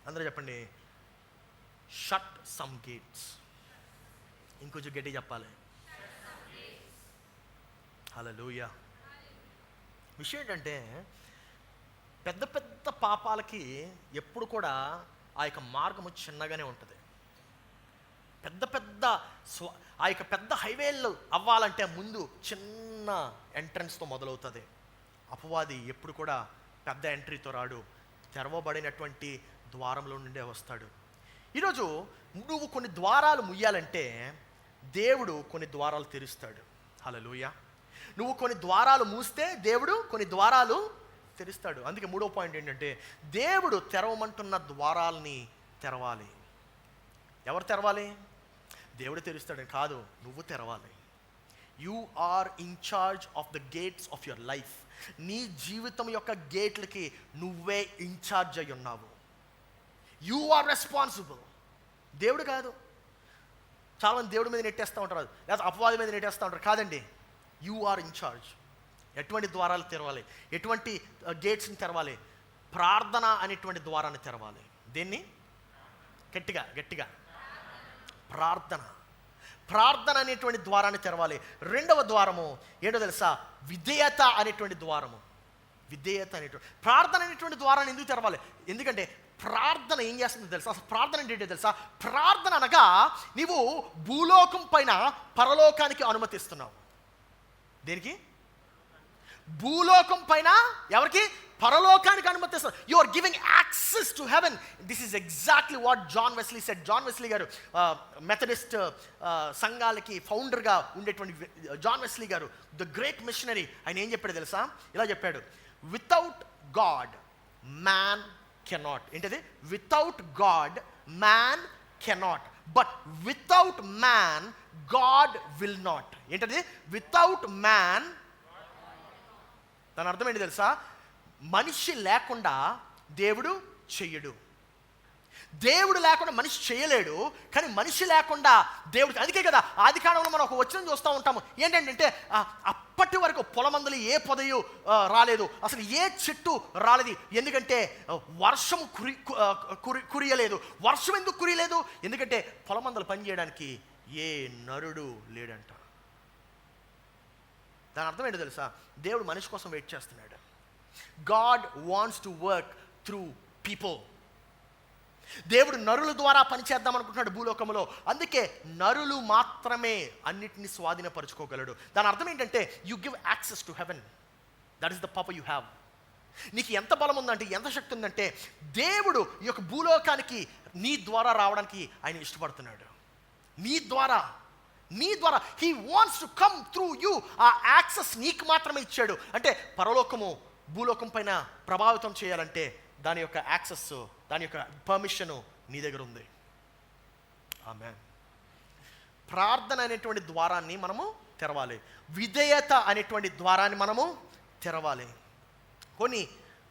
అందరూ చెప్పండి, షట్ సమ్ గేట్స్. ఇంకొంచెం గట్టి చెప్పాలి. హల్లెలూయా. విషయం ఏంటంటే, పెద్ద పెద్ద పాపాలకి ఎప్పుడు కూడా ఆ యొక్క మార్గము చిన్నగానే ఉంటుంది. పెద్ద పెద్ద ఆ యొక్క పెద్ద హైవేలు అవ్వాలంటే ముందు చిన్న ఎంట్రన్స్తో మొదలవుతుంది. అపవాది ఎప్పుడు కూడా పెద్ద ఎంట్రీతో రాడు, తెరవబడినటువంటి ద్వారంలో నుండే వస్తాడు. ఈరోజు నువ్వు కొన్ని ద్వారాలు ముయ్యాలంటే దేవుడు కొన్ని ద్వారాలు తెరుస్తాడు. హల్లెలూయా. నువ్వు కొన్ని ద్వారాలు మూస్తే దేవుడు కొన్ని ద్వారాలు తెరుస్తాడు. అందుకే 3వ పాయింట్ ఏంటంటే, దేవుడు తెరవమంటున్న ద్వారాలని తెరవాలి. ఎవరు తెరవాలి? దేవుడు తెరుస్తాడని కాదు, నువ్వు తెరవాలి. You are in charge of the gates of your life. నీ జీవితం యొక్క గేట్లకి నువ్వే ఇన్ఛార్జ్ అయి ఉన్నావు. యు ఆర్ రెస్పాన్సిబుల్, దేవుడు కాదు. చాలామంది దేవుడి మీద నెట్టేస్తూ ఉంటారు, లేదా అపవాది మీద నెట్టేస్తూ ఉంటారు. కాదండి, యు ఆర్ ఇన్ చార్జ్. ఎటువంటి ద్వారాలు తెరవాలి? ఎటువంటి గేట్స్ని తెరవాలి? ప్రార్థన అనేటువంటి ద్వారాన్ని తెరవాలి. దేన్ని? గట్టిగా గట్టిగా, ప్రార్థన అనేటువంటి ద్వారాన్ని తెరవాలి. రెండవ ద్వారము ఏంటో తెలుసా? విధేయత అనేటువంటి ద్వారము. విధేయత అనేటువంటి, ప్రార్థన అనేటువంటి ద్వారాన్ని ఎందుకు తెరవాలి? ఎందుకంటే ప్రార్థన ఏం చేస్తుందో తెలుసా? అసలు ప్రార్థన ఏంటంటే తెలుసా? ప్రార్థన అనగా నీవు భూలోకం పైన పరలోకానికి అనుమతిస్తున్నావు. దేనికి? భూలోకం పైన ఎవరికి? పరలోకానికి అనుమతిస్తారు. You are giving access to heaven. This is exactly what John Wesley said. John Wesley garu Methodist సంఘాలకి ఫౌండర్గా ఉండేటువంటి John Wesley garu, the great missionary, ఆయన ఏం చెప్పాడు తెలుసా? ఇలా చెప్పాడు, వితౌట్ గాడ్ మ్యాన్ కెనాట్. ఏంటది? Without God man cannot, but without man God will not. ఏంటది? Without man. దాని అర్థం ఏంటి తెలుసా? మనిషి లేకుండా దేవుడు చెయ్యడు. దేవుడు లేకుండా మనిషి చేయలేడు, కానీ మనిషి లేకుండా దేవుడు. అందుకే కదా ఆదికాండంలో మనం ఒక వచనం చూస్తూ ఉంటాము. ఏంటంటే అప్పటి వరకు పొలమందులు ఏ పొదయు రాలేదు, అసలు ఏ చెట్టు రాలేదు. ఎందుకంటే వర్షం కురియలేదు. వర్షం ఎందుకు కురియలేదు? ఎందుకంటే పొలమందులు పని చేయడానికి ఏ నరుడు లేడంట. దాని అర్థం ఏంటో తెలుసా? దేవుడు మనిషి కోసం వెయిట్ చేస్తున్నాడు. God wants to work through people. దేవుడు నరుల ద్వారా పనిచేద్దాం అనుకుంటున్నాడు భూలోకంలో. అందుకే నరులు మాత్రమే అన్నిటిని స్వాధీనపరచుకోగలడు. దాని అర్థం ఏంటంటే, you give access to haven. That is the power you have. నీకు ఎంత బలం ఉందంటే, ఎంత శక్తి ఉందంటే, దేవుడు ఈ యొక్క భూలోకానికి నీ ద్వారా రావడానికి ఆయన ఇష్టపడుతున్నాడు. నీ ద్వారా he wants to come through you. ఆ యాక్సెస్ నీకు మాత్రమే ఇచ్చాడు. అంటే పరలోకము భూలోకం పైన ప్రభావితం చేయాలంటే దాని యొక్క యాక్సెస్, దాని యొక్క పర్మిషను నీ దగ్గర ఉంది. ఆమేన్. ప్రార్థన అనేటువంటి ద్వారాన్ని మనము తెరవాలి. విధేయత అనేటువంటి ద్వారాన్ని మనము తెరవాలి.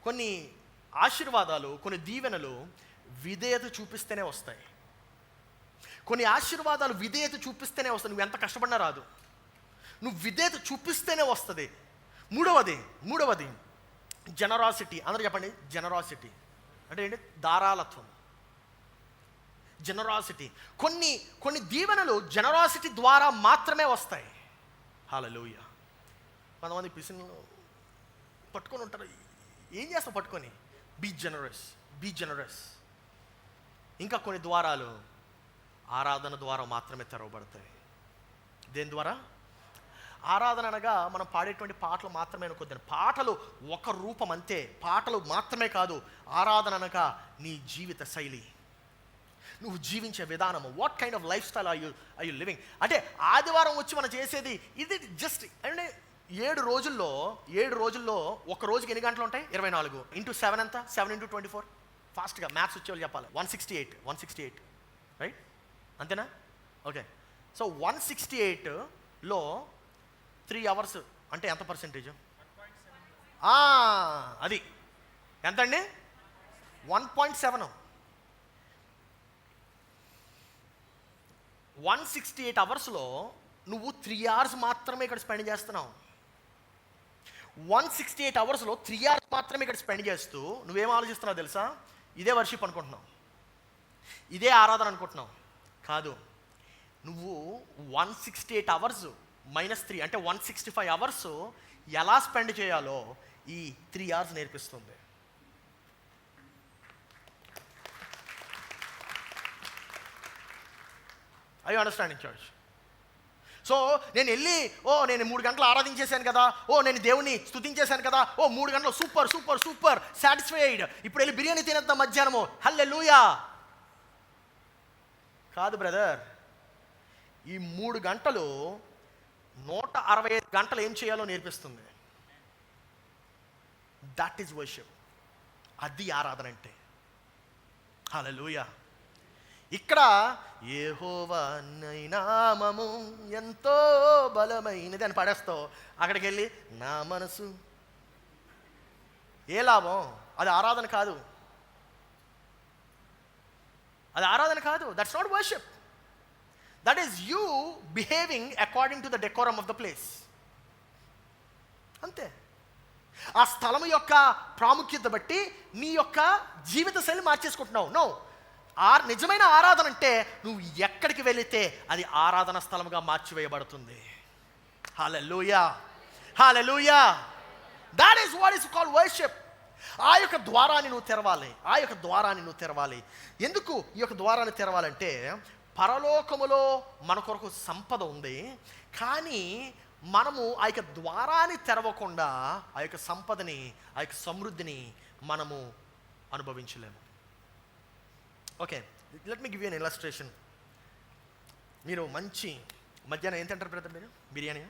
కొన్ని ఆశీర్వాదాలు, కొన్ని దీవెనలు విధేయత చూపిస్తేనే వస్తాయి. కొన్ని ఆశీర్వాదాలు విధేయత చూపిస్తేనే వస్తాయి. నువ్వు ఎంత కష్టపడినా రాదు, నువ్వు విధేయత చూపిస్తేనే వస్తుంది. మూడవది జనరాసిటీ. అందరూ చెప్పండి, జనరాసిటీ అంటే ఏంటి? ధారాళత్వం. జనరాసిటీ. కొన్ని దీవెనలు జనరాసిటీ ద్వారా మాత్రమే వస్తాయి. హల్లెలూయా. కొంతమంది పిసిన్లు పట్టుకొని ఉంటారు. ఏం చేస్తావు పట్టుకొని? Be generous. ఇంకా కొన్ని ద్వారాలు ఆరాధన ద్వారా మాత్రమే తెరవబడతాయి. దేని ద్వారా? ఆరాధన అనగా మనం పాడేటువంటి పాటలు మాత్రమే అనుకోద్దాం. పాటలు ఒక రూపం అంతే. పాటలు మాత్రమే కాదు, ఆరాధన అనగా నీ జీవిత శైలి, నువ్వు జీవించే విధానము. What kind of life style or you living? అంటే ఆదివారం వచ్చి మనం చేసేది ఇది జస్ట్ అంటే ఏడు రోజుల్లో ఒక రోజుకి ఎన్ని గంటలు ఉంటాయి? 24 ఇంటూ 7 ఎంత? 7 ఇంటూ 24. ఫాస్ట్గా మ్యాథ్స్ వచ్చేవాళ్ళు చెప్పాలి. 168 రైట్, అంతేనా? ఓకే, సో 168లో 3 అవర్స్ అంటే ఎంత పర్సెంటేజ్? అది ఎంత అండి? 1.7. 168 అవర్స్లో నువ్వు 3 అవర్స్ మాత్రమే ఇక్కడ స్పెండ్ చేస్తున్నావు. 168 అవర్స్లో 3 అవర్స్ మాత్రమే ఇక్కడ స్పెండ్ చేస్తూ నువ్వేం ఆలోచిస్తున్నావు తెలుసా? ఇదే వర్షిప్ అనుకుంటున్నావు, ఇదే ఆరాధన అనుకుంటున్నావు. కాదు, నువ్వు 168 అవర్స్ -3 అంటే 165 అవర్స్ ఎలా స్పెండ్ చేయాలో ఈ 3 అవర్స్ నేర్పిస్తుంది. I understanding church? సో నేను వెళ్ళి నేను 3 గంటలు ఆరాధించేశాను కదా, నేను దేవుని స్తుతించేశాను కదా, 3 గంటలు సూపర్ సూపర్ సూపర్ సాటిస్ఫైడ్, ఇప్పుడు వెళ్ళి బిర్యానీ తినేద్దాం మధ్యాహ్నము, హల్లెలూయా. కాదు బ్రదర్, ఈ 3 గంటలు 165 గంటలు ఏం చేయాలో నేర్పిస్తుంది. That is worship. అది ఆరాధన అంటే. హల్లెలూయా. ఇక్కడ యెహోవా నామము ఎంతో బలమైనది అని పడేస్తావు, అక్కడికి వెళ్ళి నా మనసు, ఏ లాభం? అది ఆరాధన కాదు, అది ఆరాధన కాదు. That's not worship. That is you behaving according to the decorum of the place. అంతే. ఆ స్థలం యొక్క ప్రాముఖ్యత బట్టి నీ యొక్క జీవిత శైలి మార్చేసుకుంటున్నావు. నో, నిజమైన ఆరాధన అంటే నువ్వు ఎక్కడికి వెళితే అది ఆరాధన స్థలముగా మార్చివేయబడుతుంది. Hallelujah, hallelujah. That is what is called worship. ఆ యొక్క ద్వారాన్ని నువ్వు తెరవాలి. ఎందుకు ఈ యొక్క ద్వారాన్ని తెరవాలంటే, పరలోకములో మన కొరకు సంపద ఉంది, కానీ మనము ఆ యొక్క ద్వారాన్ని తెరవకుండా ఆ యొక్క సంపదని, ఆ యొక్క సమృద్ధిని మనము అనుభవించలేము. Okay, let me give you an illustration. మీరు మంచి మధ్యాహ్నం ఏం తింటారు బ్రదర్? మీరు బిర్యానీ?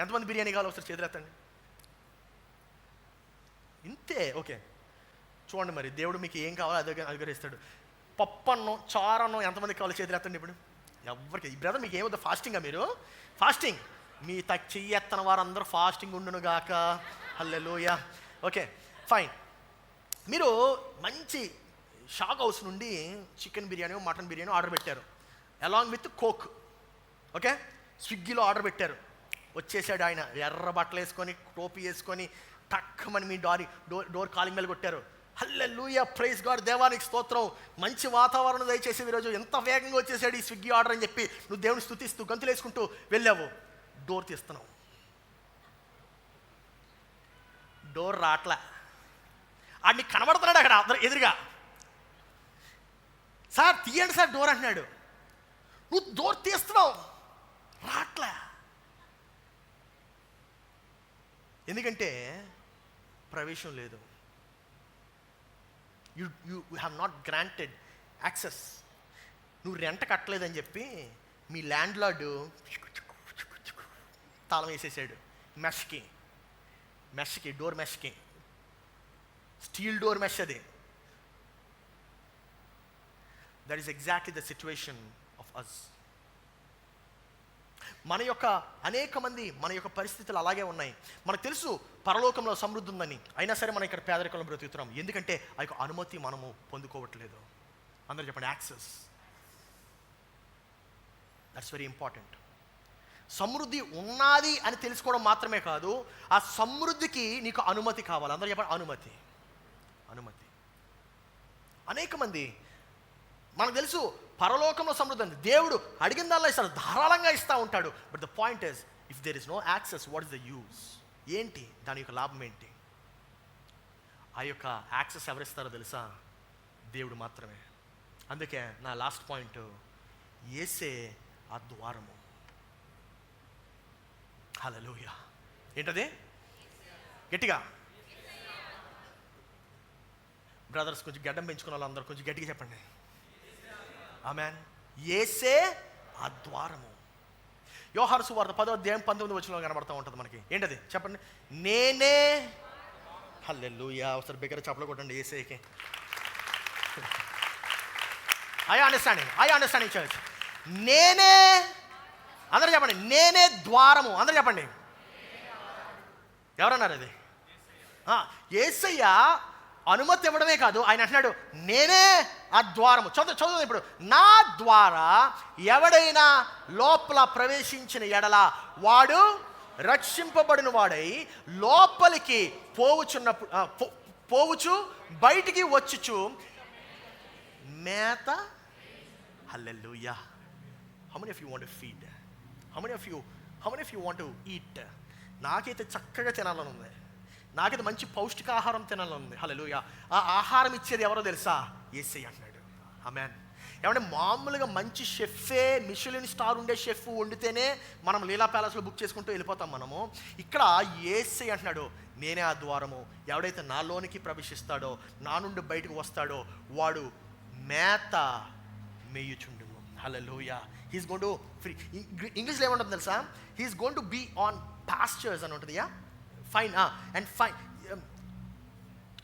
ఎంతమంది బిర్యానీ కావాలి? ఒకసారి చేతులు ఎత్తండి. ఇంతే. ఓకే, చూడండి, మరి దేవుడు మీకు ఏం కావాలో అదే అనుగ్రహిస్తాడు. పప్పన్నం, చారన్నం ఎంతమందికి కావాలి? చేతులు ఎత్తండి. ఇప్పుడు ఎవరికి? బ్రదర్ మీకు ఏమవుతుంది? ఫాస్టింగా మీరు? ఫాస్టింగ్. మీ చెయ్యి ఎత్తన వారందరూ ఫాస్టింగ్ ఉండును గాక. హల్లెలూయా. Okay, fine. మీరు మంచి షాక్ హౌస్ నుండి chicken biryani, mutton biryani order పెట్టారు, అలాంగ్ విత్ కోక్. ఓకే, స్విగ్గీలో ఆర్డర్ పెట్టారు. వచ్చేసాడు ఆయన, ఎర్ర బట్టలు వేసుకొని, టోపీ వేసుకొని, టక్కమని మీ డోర్ కాలింగ్ బెల్ కొట్టారు. హల్లెలూయా, ప్రైజ్ గాడ్, దేవానికి స్తోత్రం, మంచి వాతావరణం దయచేసి ఈరోజు ఎంత వేగంగా వచ్చేసాడు ఈ స్విగ్గీ ఆర్డర్ అని చెప్పి నువ్వు దేవుని స్తుతిస్తూ గంతులు వేసుకుంటూ వెళ్ళావు. డోర్ తీస్తున్నావు, డోర్ రాట్లా. ఆడిని కనబడుతున్నాడు అక్కడ అందరు ఎదురుగా. సార్ తీయండి సార్ డోర్ అంటున్నాడు. నువ్వు డోర్ తీస్తున్నావు, రాట్లా. ఎందుకంటే ప్రవేశం లేదు. You have not granted access. నువ్వు రెంట కట్టలేదని చెప్పి మీ ల్యాండ్ లార్డ్ తాళం వేసేసాడు. మెష్కి డోర్ మెష్కి, స్టీల్ డోర్ మెష్ అది. That is exactly the situation of us. అనేక మంది మన యొక్క పరిస్థితులు అలాగే ఉన్నాయి. మనకు తెలుసు పరలోకంలో సమృద్ధి ఉందని, అయినా సరే మనం ఇక్కడ పేదరికంలో బ్రతుకుతున్నాం. ఎందుకంటే ఆ యొక్క అనుమతి మనము పొందుకోవట్లేదు. అందరూ చెప్పండి, యాక్సెస్. That's very important. సమృద్ధి ఉన్నది అని తెలుసుకోవడం మాత్రమే కాదు, ఆ సమృద్ధికి నీకు అనుమతి కావాలి. అందరూ చెప్పండి, అనుమతి. అనేక మంది మనకు తెలుసు పరలోకంలో సమృద్ధి ఉంది, దేవుడు అడిగిందల్లా ఇస్తాడు, ధారాళంగా ఇస్తూ ఉంటాడు. But the point is, if there is no access, what is the use? ఏంటి దాని యొక్క లాభం ఏంటి? ఆ యొక్క యాక్సెస్ ఎవరిస్తారో తెలుసా? దేవుడు మాత్రమే. అందుకే నా లాస్ట్ పాయింట్, యేసే ఆ ద్వారము. హల్లెలూయా. ఏంటది? గట్టిగా బ్రదర్స్, కొంచెం గడ్డం పెంచుకున్న వాళ్ళందరూ కొంచెం గట్టిగా చెప్పండి. ఆమేన్. యేసే ఆ ద్వారము. యోహాను సువార్త 10వ అధ్యాయం 19వ వచనంలో కనబడతా ఉంటుంది మనకి. ఏంటది చెప్పండి? నేనే. హల్లెలూయా. ఒకసారి బిగ్గర చప్పలు కొట్టండి యేసయ్యకి. I understanding church. నేనే, అందరూ చెప్పండి, నేనే ద్వారము. అందరూ చెప్పండి. ఎవరన్నారు అది? యేసయ్య అనుమతి ఇవ్వడమే కాదు, ఆయన అంటున్నాడు నేనే ఆ ద్వారము. చదువు ఇప్పుడు. నా ద్వారా ఎవడైనా లోపల ప్రవేశించిన ఎడల వాడు రక్షింపబడిన వాడై లోపలికి పోవచ్చు బయటికి వచ్చుచు మేత. హల్లెలూయా. How many of you want to feed? How many of you want to eat? నాకైతే చక్కగా తినాలని ఉంది, నాకైతే మంచి పౌష్టికాహారం తినాలని ఉంది. హల్లెలూయా. ఆ ఆహారం ఇచ్చేది ఎవరో తెలుసా? యేసయ్య అంటున్నాడు. ఆమేన్. ఏమంటే మామూలుగా మంచి షెఫే, మిషలిన్ స్టార్ ఉండే షెఫ్ వండితేనే మనం లీలా ప్యాలెస్లో బుక్ చేసుకుంటూ వెళ్ళిపోతాం మనము. ఇక్కడ యేసయ్య అంటున్నాడు నేనే ఆ ద్వారము. ఎవడైతే నాలోనికి ప్రవేశిస్తాడో, నా నుండి బయటకు వస్తాడో వాడు మేత మేయుచుండు. Hallelujah. He's going to free. ఇంగ్లీష్లో ఏమంటుంది తెలుసా? He's going to be on pastures అని ఉంటుంది. Fine and fine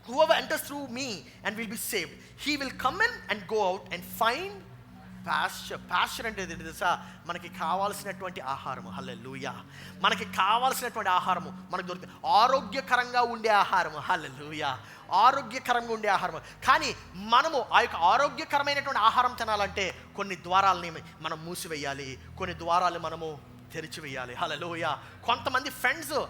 whoever enters through me and will be saved, he will come in and go out and find pasture అంటే ఏంటి తెలుసా? మనకి కావాల్సినటువంటి ఆహారము. హల్లెలూయా. మనకి కావాల్సినటువంటి ఆహారము మనకు దొరుకుతుంది. ఆరోగ్యకరంగా ఉండే ఆహారము. హల్లెలూయా. ఆరోగ్యకరంగా ఉండే ఆహారం. కానీ మనము ఆ యొక్క ఆరోగ్యకరమైనటువంటి ఆహారం తినాలంటే కొన్ని ద్వారాలని మనం మూసివేయాలి, కొన్ని ద్వారాలు మనము తెరిచివేయాలి. హల్లెలూయా. కొంతమంది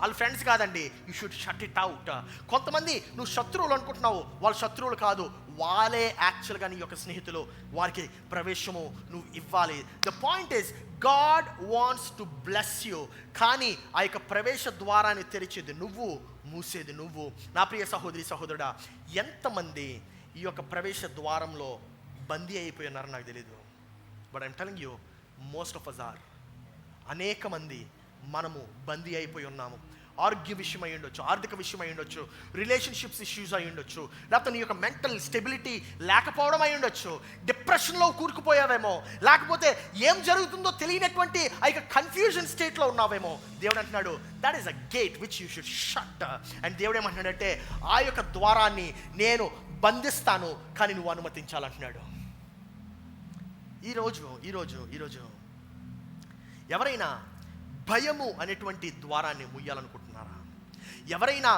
వాళ్ళ ఫ్రెండ్స్ కాదండి, you should shut it out. కొంతమంది నువ్వు శత్రువులు అనుకుంటున్నావు, వాళ్ళ శత్రువులు కాదు, వాళ్ళే యాక్చువల్గా నీ యొక్క స్నేహితులు. వారికి ప్రవేశము నువ్వు ఇవ్వాలి. The point is God wants to bless you. కానీ ఆ యొక్క ప్రవేశ ద్వారాన్ని తెరిచేది నువ్వు, మూసేది నువ్వు. నా ప్రియ సహోదరి సహోదరుడా, ఎంతమంది ఈ యొక్క ప్రవేశ ద్వారంలో బందీ అయిపోయి ఉన్నారో నాకు తెలీదు. But I'm telling you, most of us are. అనేక మంది మనము బందీ అయిపోయి ఉన్నాము. ఆరోగ్య విషయం అయి ఉండొచ్చు, ఆర్థిక విషయం అయి ఉండొచ్చు, రిలేషన్షిప్స్ ఇష్యూస్ అయి ఉండొచ్చు, లేకపోతే నీ యొక్క మెంటల్ స్టెబిలిటీ లేకపోవడం అయి ఉండొచ్చు, డిప్రెషన్లో కూరుకుపోయావేమో, లేకపోతే ఏం జరుగుతుందో తెలియనటువంటి ఆ యొక్క కన్ఫ్యూజన్ స్టేట్లో ఉన్నావేమో. దేవుడు అంటున్నాడు that is a gate which you should shut. And దేవుడు ఏమంటున్నాడంటే ఆ యొక్క ద్వారాన్ని నేను బంధిస్తాను, కానీ నువ్వు అనుమతించాలంటున్నాడు. ఈరోజు ఎవరైనా భయము అనేటువంటి ద్వారాన్ని ముయ్యాలనుకుంటున్నారా? ఎవరైనా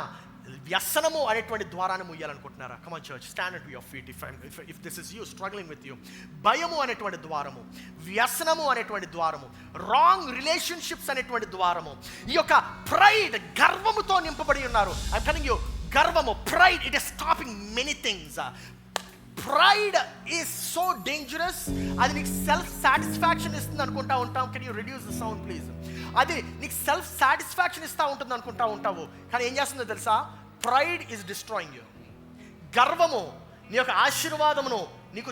వ్యసనము అనేటువంటి ద్వారాన్ని ముయ్యాలనుకుంటున్నారా? Come on church, stand at your feet if this is you struggling with you. భయము అనేటువంటి ద్వారము, వ్యసనము అనేటువంటి ద్వారము, రాంగ్ రిలేషన్షిప్స్ అనేటువంటి ద్వారము, ఈ యొక్క ప్రైడ్, గర్వముతో నింపబడి ఉన్నారు. ఐ యామ్ టెల్లింగ్ యూ, గర్వము, pride, it is stopping many things. Pride is so dangerous. అది నీకు సెల్ఫ్ సాటిస్ఫాక్షన్ ఇస్తుంది అనుకుంటా ఉంటాం. Can you reduce the sound please? అది నీకు సెల్ఫ్ సాటిస్ఫాక్షన్ ఇస్తూ ఉంటుంది అనుకుంటా ఉంటావు, కానీ ఏం చేస్తుందో తెలుసా? Pride is destroying you. గర్వము నీ యొక్క ఆశీర్వాదమును నీకు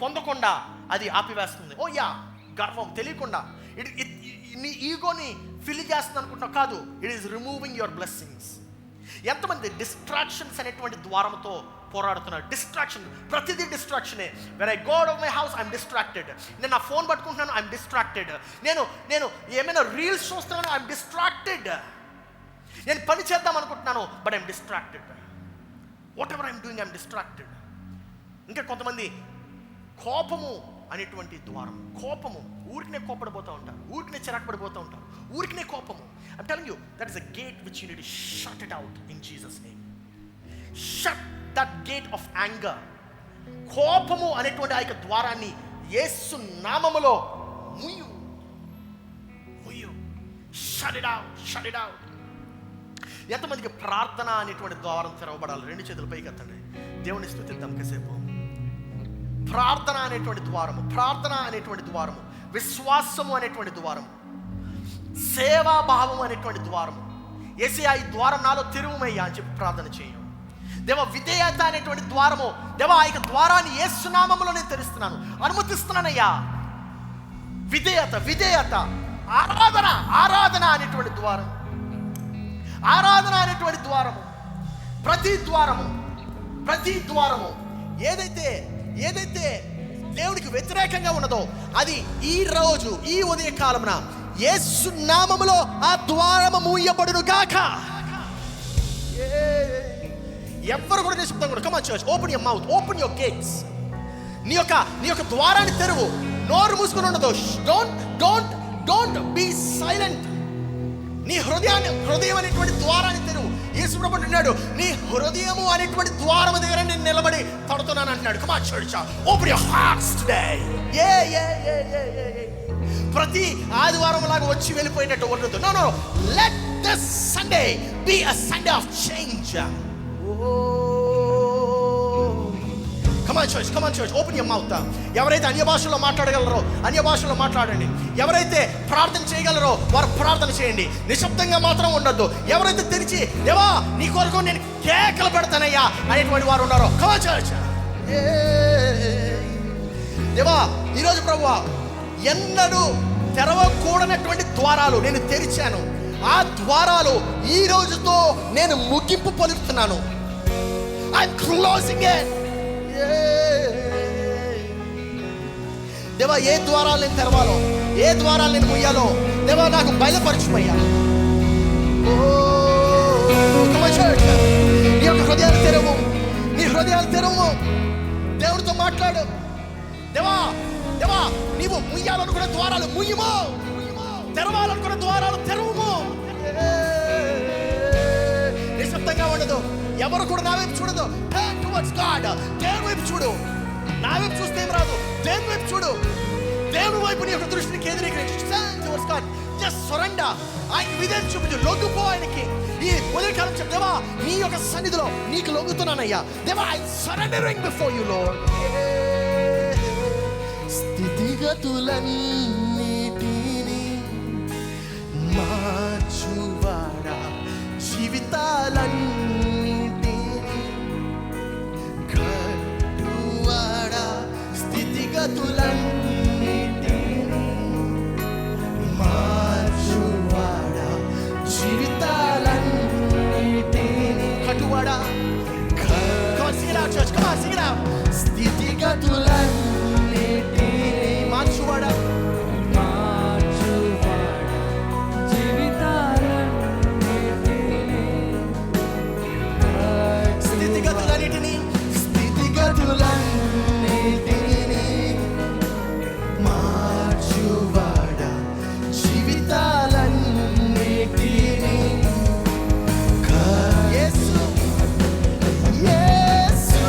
పొందకుండా అది ఆపివేస్తుంది. ఓ యా, గర్వం తెలియకుండా నీ ఈగోని ఫిల్ చేస్తుంది అనుకుంటావు, కాదు, it is removing your blessings. ఎంతమంది డిస్ట్రాక్షన్స్ అనేటువంటి ద్వారంతో పోరాడుతున్నారు? డిస్ట్రాక్షన్, ప్రతిదీ డిస్ట్రాక్షనే. When I go out of my house I'm distracted. నేను నా ఫోన్ పట్టుకుంటున్నాను, ఐఎమ్ డిస్ట్రాక్టెడ్. నేను ఏమైనా రీల్స్ చూస్తున్నాను, ఐఎమ్ డిస్ట్రాక్టెడ్. నేను పని చేద్దాం అనుకుంటున్నాను, but I'm distracted. What ever I'm doing I'm distracted. ఇంకా కొంతమంది కోపము అనేటువంటి ద్వారం. కోపము, ఊరికనే కోపడిపోతూ ఉంటారు, ఊరికనే చిరాకు పడిపోతూ ఉంటారు, ఊరికనే కోపము. I'm telling you, that is a gate which you need to shut it out in Jesus name. Shut that gate of anger. కోపము అనేటువంటి ఆ యొక్క ద్వారాన్ని యేసు నామములో ముయ్యు. Shut it out. ఎంతమందికి ప్రార్థన అనేటువంటి ద్వారం తెరవబడాలి? రెండు చేతుల పైకి ఎత్తండి, దేవుని స్తుతిద్దాం కాసేపు. ప్రార్థన అనేటువంటి ద్వారము, విశ్వాసము అనేటువంటి ద్వారము, సేవాభావం అనేటువంటి ద్వారము. యేసయ్యా ఈ ద్వారం నాలో తెరువుమయ్యా అని చెప్పి ప్రార్థన చేయం. దేవ, విధేయత అనేటువంటి ద్వారము, దేవ ఆ యొక్క ద్వారాన్ని యేసు నామములో నేను తెరుస్తున్నాను, అనుమతిస్తున్నానయ్యా. విధేయత, ఆరాధన అనేటువంటి ద్వారం, ఆరాధన అనేటువంటి ద్వారము. ప్రతి ద్వారము ఏదైతే దేవుడికి వ్యతిరేకంగా ఉన్నదో అది ఈ రోజు, ఈ ఉదయ కాలమున యేసు నామములో ఆ ద్వారము మూయబడును గాక. ఎవ్వరు కూడా నేను చెప్తాను కూడా, come on church, open your mouth, open your gates. నీ యొక్క ద్వారాన్ని తెరువు, నోరు మూసుకొని ఉండదు. Don't be silent. నీ హృదయం అనేటువంటి ద్వారాన్ని తెరువు. యేసు ప్రభువు అంటున్నాడు, నీ హృదయము అనేటువంటి ద్వారము దగ్గర నేను నిలబడి తడుతున్నాను అంటున్నాడు. Come on church, open your hearts today. ప్రతి ఆదివారం లాగా వచ్చి వెళ్ళిపోయినట్టు ఉండదు. No, let this Sunday be a Sunday of change. Come on church, open your mouth. ఎవరైతే అన్య భాషల్లో మాట్లాడగలరో అన్య భాషల్లో మాట్లాడండి. ఎవరైతే ప్రార్థన చేయగలరో వారు ప్రార్థన చేయండి. నిశ్శబ్దంగా మాత్రం ఉండొద్దు. ఎవరైతే తెరిచి దేవా నీ కొరకు నేను కేకలు పెడతానయ్యా అనేటువంటి వారు ఉన్నారో, come on church. దేవా ఈరోజు ప్రభువా ఎన్నడూ తెరవకూడనటువంటి ద్వారాలు నేను తెరిచాను. ఆ ద్వారాలు ఈ రోజుతో నేను ముగింపు పలుకుతున్నాను. I'm closing it. దేవా ఏ ద్వారాలు నేను తెరవాలో, ఏ ద్వారాలు నేను ముయ్యాలో దేవా నాకు బయలుపరచుమయ్యా. నీ యొక్క హృదయాలు తెరవు, నీ హృదయాలు తెరవు. దేవుడితో మాట్లాడు. దేవా నీవు ముయ్యాలనుకున్న ద్వారాలు ముయ్యము, తెరవాలనుకున్న ద్వారాలు తెరవుము. నిశ్శబ్దంగా ఉండదు. ఎవరు కూడా నా వైపు చూడదు. Turn towards God. దేవుని వైపు చూడు. నా వైపు చూస్తే ఏం రాదు. దేవుని వైపు చూడు. దేవుని వైపు నీ యొక్క దృష్టిని కేంద్రీకరించు. Turn towards God. Just surrender. ఆయనకి విధేయత చూపించు. లొంగిపో ఆయనకి. ఈ ఉదయకాలం చెప్పు, దేవా నీ యొక్క సన్నిధిలో నీకు లొంగుతున్నానయ్యా. దేవా I'm surrendering before you Lord. స్థితిగతులన్నిటిని మార్చువాడా, జీవితాలన్నిటిని కట్టువాడా, స్థితిగతులన్నిటిని మార్చువాడా, జీవితాలన్నిటిని కట్టువాడా. Come on, sing it out, church. Come on, sing it out. స్థితిగతులన్నిటిని మార్చువాడా, స్థితిగతులన్నిటిని మార్చువాడా, జీవితాలన్నిటిని. యేసు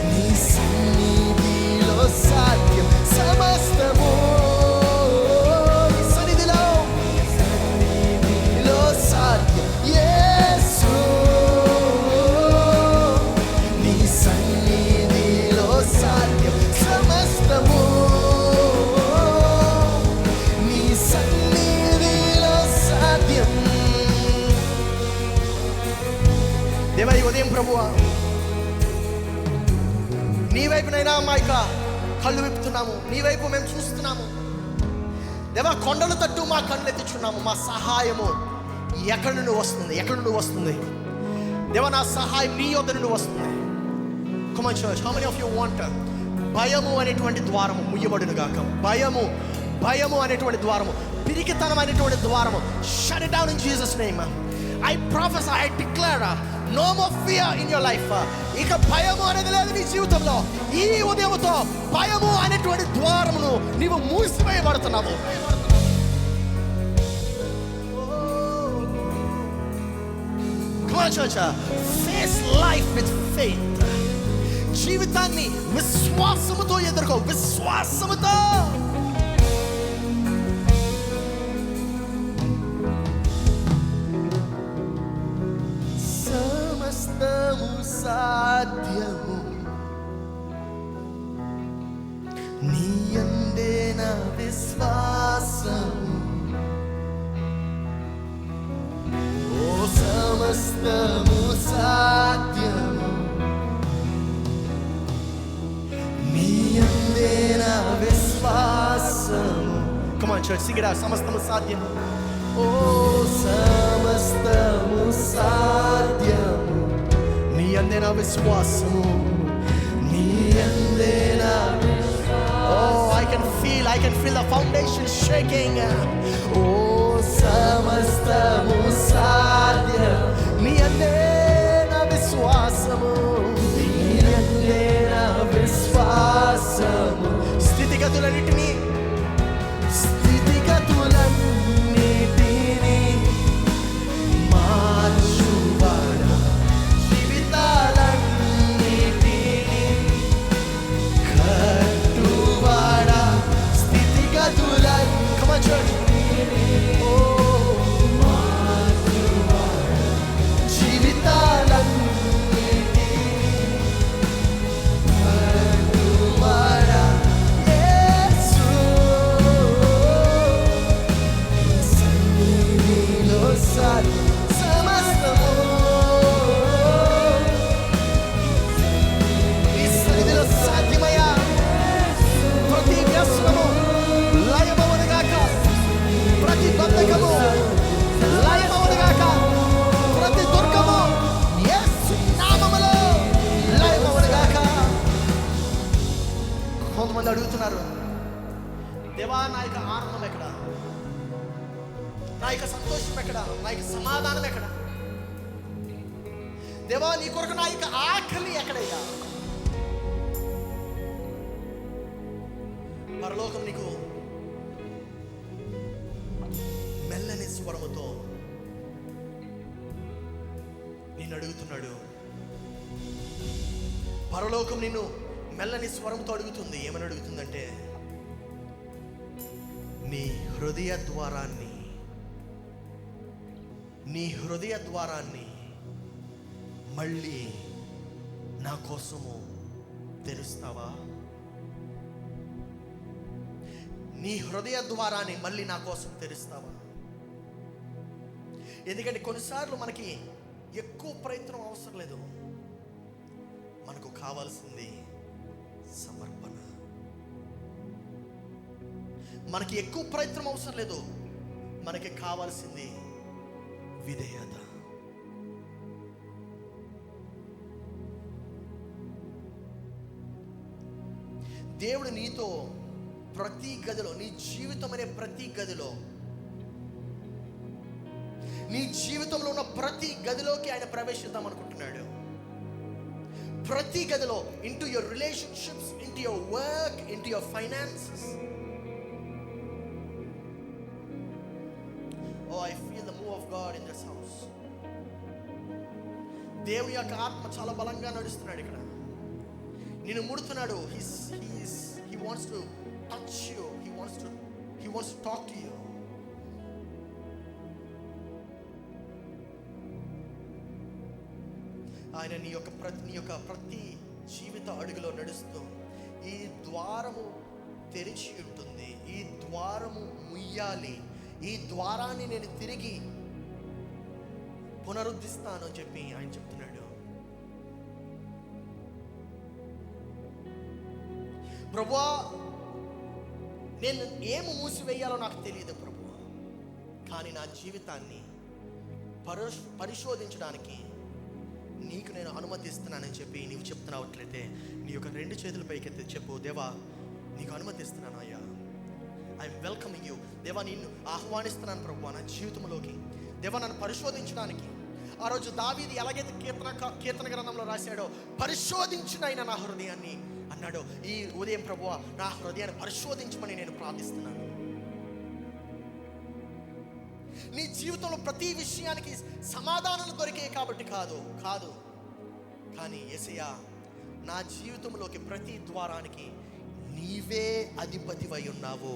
నీ సన్నిధిలో సాధ్యం సమస్తము. నీ సన్నిధిలో సాధ్యం. యేసు నీ సన్నిధిలో సాధ్యం సమస్తము. నీ సన్నిధిలో సాధ్యం. దేవా ఈ ఉదయం ప్రభువా నీ వైపునైనా మా యొక్క కళ్ళు విప్పుతున్నాము. నీ వైపు మేము చూస్తున్నాము. దేవా కొండలు తట్టు మా కళ్ళు ఎత్తుచున్నాము. మా సహాయము ఎక్కడి నుండి వస్తుంది? దేవా నా సహాయం నీ యొద్ద నుండి వస్తుంది. Come on church, how many of you want భయము అనేటువంటి ద్వారము ముయ్యబడును గాక. భయము అనేటువంటి ద్వారము, పిరికితనం అనేటువంటి ద్వారము, shut it down in Jesus name. I prophesy, I declare no more fear in your life. ఇక భయము అనేది లేదు నీ జీవితంలో. ఈ ఉదయముతో భయము అనేటువంటి ద్వారమును నీవు మూసివేయబడుతున్నావు. Come on church, face life with faith. జీవితాన్ని విశ్వాసముతో ఎదుర్కో. విశ్వాసముతో. సమస్తము సాధ్యము నీ యందే నా విశ్వాసము. ఓ సమస్తము సాధ్యము నీ యందే నా విశ్వాసము. Come on church, sing it out. సమస్తము సాధ్యము. ఓ సమస్తము సాధ్యము నీ యందే నా విశ్వాసము. నీ యందే నా విశ్వాసము. Oh, I can I can feel the foundation shaking. ఓ సమస్తము సాధ్యం నీ అందే నా విశ్వాసము, నీ అందే నా విశ్వాసము. స్థితిగతులన్నిటినీ మార్చువాడా, జీవితాలన్నిటినీ కట్టువాడా, స్థితిగతులన్నీ Come on, church. కొంతమంది అడుగుతున్నారు, దేవా నా యొక్క ఆనందం ఎక్కడ, నా యొక్క సంతోషం ఎక్కడ, నా యొక్క సమాధానం ఎక్కడ, దేవా నీ కొరకు నా యొక్క ఆకలి ఎక్కడయ్యా? పరలోకం నీకు మెల్లని స్వరముతో నిన్ను అడుగుతున్నాడు. పరలోకం నిన్ను మెల్లని స్వరంతో అడుగుతుంది. ఏమని అడుగుతుందంటే, నీ హృదయ ద్వారాన్ని మళ్ళీ నా కోసము తెరుస్తావా? నీ హృదయ ద్వారాన్ని మళ్ళీ నా కోసం తెరుస్తావా? ఎందుకంటే కొన్నిసార్లు మనకి ఎక్కువ ప్రయత్నం అవసరం లేదు, మనకు కావాల్సింది సమర్పణ. మనకి ఎక్కువ ప్రయత్నం అవసరం లేదు, మనకి కావాల్సింది విధేయత. దేవుడు నీతో ప్రతి గదిలో, నీ జీవితం అనే ప్రతి గదిలో, నీ జీవితంలో ఉన్న ప్రతి గదిలోకి ఆయన ప్రవేశిద్దాం అనుకుంటున్నాడు. ప్రతి గదిలో, into your relationships, into your work, into your finances. Oh, I feel the move of God in this house. దేవుని యొక్క ఆత్మ చాలా బలంగా నడుస్తున్నాడు ఇక్కడ. నిన్ను ముడుతున్నాడు. He wants to touch you. He wants to talk to you. ఆయన నీ యొక్క ప్రతి జీవిత అడుగులో నడుస్తూ, ఈ ద్వారము తెరిచి ఉంటుంది, ఈ ద్వారము ముయ్యాలి, ఈ ద్వారాన్ని నేను తిరిగి పునరుద్ధరిస్తాను అని చెప్పి ఆయన చెప్తున్నాడు. ప్రభువా, నేను ఏమి మూసివేయాలో నాకు తెలియదు ప్రభువా, కానీ నా జీవితాన్ని పరిశోధించడానికి నీకు నేను అనుమతిస్తున్నానని చెప్పి నీవు చెప్తున్నావట్లయితే నీ యొక్క 2 చేతుల పైకెత్తి చెప్పు, దేవా నీకు అనుమతిస్తున్నాను అయ్యా, ఐఎమ్ వెల్కమింగ్ యూ. దేవా నిన్ను ఆహ్వానిస్తున్నాను ప్రభువా నా జీవితంలోకి. దేవా నన్ను పరిశోధించడానికి. ఆ రోజు దావీదు ఎలాగైతే కీర్తన గ్రంథంలో రాశాడో, పరిశోధించునైనా నా హృదయాన్ని అన్నాడు. ఈ ఉదయం ప్రభువా నా హృదయాన్ని పరిశోధించమని నేను ప్రార్థిస్తున్నాను. నీ జీవితంలో ప్రతి విషయానికి సమాధానాలు దొరికాయి కాబట్టి కాదు, కానీ యేసయ్యా నా జీవితంలోకి ప్రతి ద్వారానికి నీవే అధిపతివై ఉన్నావు,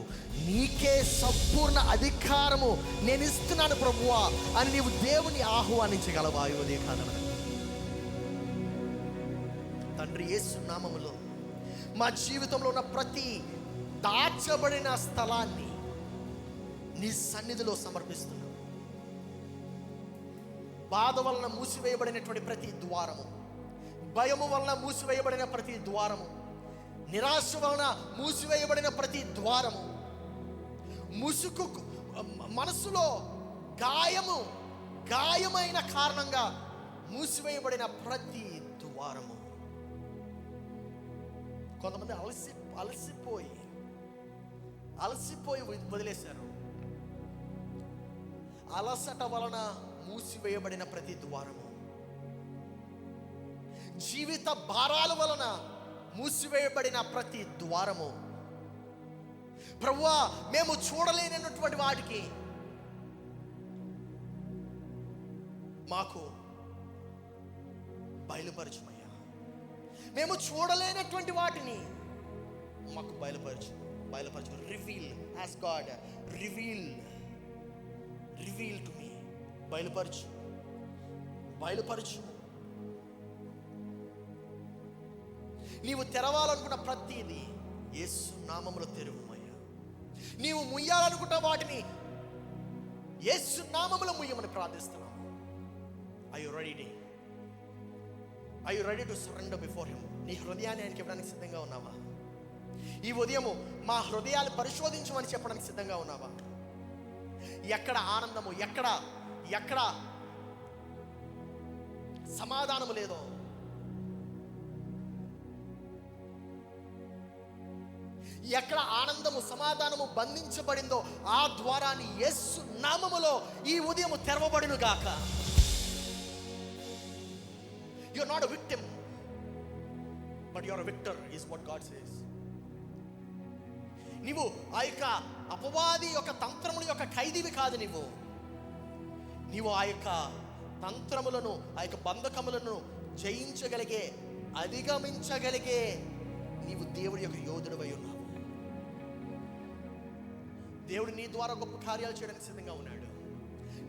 నీకే సంపూర్ణ అధికారము నేను ఇస్తున్నాను ప్రభువా అని నీవు దేవుని ఆహ్వానించగలవా? ఉదయ కాలం తండ్రి యేసు నామములో మా జీవితంలో ఉన్న ప్రతి దాచబడిన స్థలాన్ని నీ సన్నిధిలో సమర్పిస్తున్నాను. బాధ వలన మూసివేయబడినటువంటి ప్రతి ద్వారము, భయము వలన మూసివేయబడిన ప్రతి ద్వారము, నిరాశ వలన మూసివేయబడిన ప్రతి ద్వారము, మనసులో గాయమైన కారణంగా మూసివేయబడిన ప్రతి ద్వారము. కొంతమంది అలసిపోయి అలసిపోయి వదిలేశారు. అలసట వలన మూసివేయబడిన ప్రతి ద్వారము, జీవిత భారాల వలన మూసివేయబడిన ప్రతి ద్వారము, ప్రభువా మేము చూడలేనటువంటి వాటికి మాకు బయలుపరచుమయ్యా. మేము చూడలేనటువంటి వాటిని మాకు బయలుపరచు. Reveal as God, reveal to me. బయలుపరచు. నీవు తెరవాలనుకున్న ప్రతిదీ యేసు నామములో తెరువుమయ్యా. నీవు ముయ్యాలనుకున్న వాటిని యేసు నామములో ముయ్యమని ప్రార్థిస్తున్నాము. Are you ready to surrender before him? నీ హృదయాన్ని ఆయనకి ఇవ్వడానికి సిద్ధంగా ఉన్నావా? ఈ ఉదయము మా హృదయాలు పరిశోధించమని చెప్పడానికి సిద్ధంగా ఉన్నావా? ఎక్కడ ఆనందము, ఎక్కడ సమాధానము లేదో, ఎక్కడ ఆనందము సమాధానము బంధించబడిందో ఆ ద్వారాన్ని యేసు నామములో ఈ ఉదయము తెరవబడును గాక. You're not a victim, but you're a victor is what God says. నీవు ఆ యొక్క అపవాది యొక్క తంత్రముల యొక్క ఖైదీవి కాదు. నీవు ఆ యొక్క తంత్రములను, ఆ యొక్క బంధకములను జయించగలిగే, అధిగమించగలిగే నీవు దేవుడి యొక్క యోధుడివై ఉన్నావు. దేవుడు నీ ద్వారా గొప్ప కార్యాలు చేయడానికి సిద్ధంగా ఉన్నాడు.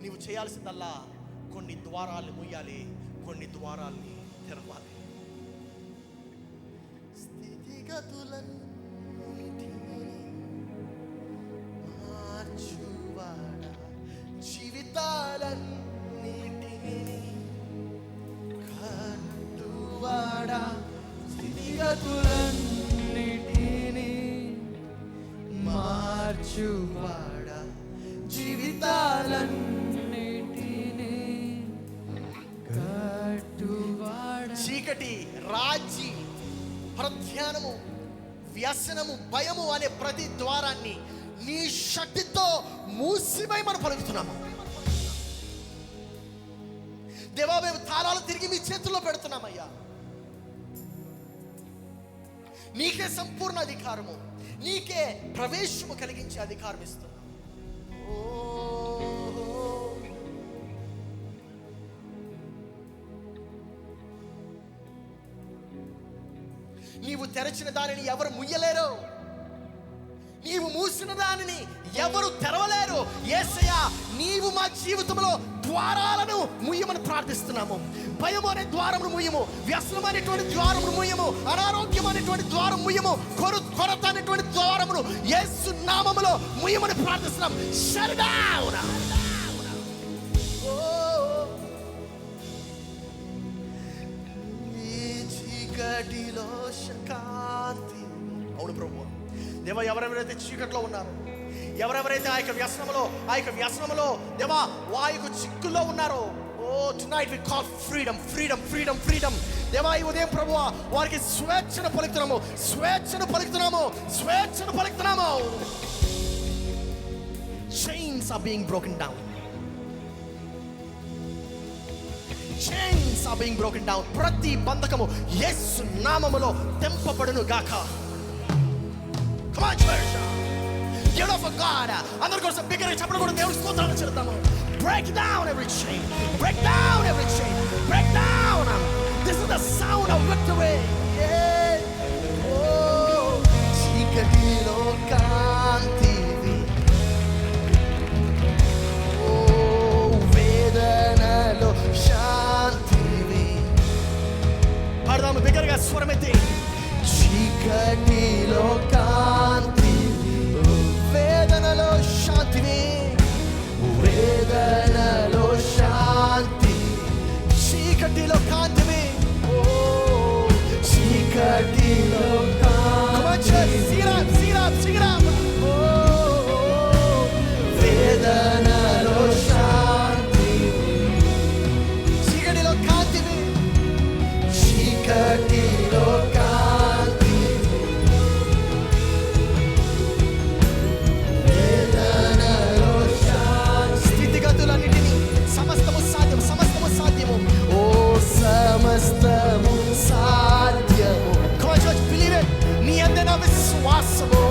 నీవు చేయాల్సిందల్లా కొన్ని ద్వారాలు ముయ్యాలి, కొన్ని ద్వారాల్ని తెరవాలి. స్థితిగతులన్నిటినీ మార్చువాడా, జీవితాలన్నిటినీ కట్టువాడా, స్థితిగతులన్నిటినీ మార్చువాడా, జీవితాలన్నిటినీ కట్టువాడా. చీకటి, రాజీ, ప్రధ్యానము, వ్యసనము, భయము అనే ప్రతి ద్వారాన్ని నీ శక్తితో మూసివేయమని పలుకుతున్నాము. దేవా, మేము తాళాలు తిరిగి మీ చేతుల్లో పెడుతున్నామయ్యా. నీకే సంపూర్ణ అధికారము, నీకే ప్రవేశము కలిగించే అధికారం ఇస్తున్నాం. నీవు తెరచిన దానిని ఎవరు ముయ్యలేరు, నీవు మూసిన దానిని ఎవరు తెరవలేరు. యేసయ్యా, నీవు మా జీవితంలో ద్వారాలను ముయ్యమని ప్రార్థిస్తున్నాము. భయం అనే ద్వారమును ముయ్యము, వ్యసనం అనేటువంటి ద్వారమును ముయ్యము, అనారోగ్యం అనేటువంటి ద్వారం ముయ్యము, కొరత అనేటువంటి ద్వారమును యేసు నామములో ముయ్యమని ప్రార్థిస్తున్నాం. Shut down. చీకటిలో శాంతి. అవును ప్రభువా. దేవా, ఎవరెవరైతే చీకట్లో ఉన్నారో, ఎవరెవరైతే ఆ యొక్క వ్యసనములో దేవా ఆ యొక్క చిక్కుల్లో ఉన్నారో, tonight we call freedom. దేవా, ఈ ఉదయం ప్రభువా వారికి స్వేచ్ఛను పలుకుతున్నాము. Chains are being broken down. ప్రతి బంధకము యేసు నామములో తెంపబడును గాక. Come on, church. Give it up for God. అందరూ కూడా బిగ్గరగా చెప్పడం కూడా దేవుని స్తోత్రాలు చెల్లిద్దాము. Break down every chain. Break down. This is the sound of victory. Yeah. Oh, చీకటిలో కాంతివి, oh, వేదనలో శాంతివి. పాడదాము బిగ్గరగా స్వరమెత్తి. చీకటిలో కాంతివి, వేదనలో శాంతివి, వేదనలో శాంతి. చీకటిలో కాంతివి, చీకటిలో కాంతివి. Sing it up. వేదనలో శాంతి, చీకటిలో కాంతివి, చీకటిలో కాంతి. విశ్వాసము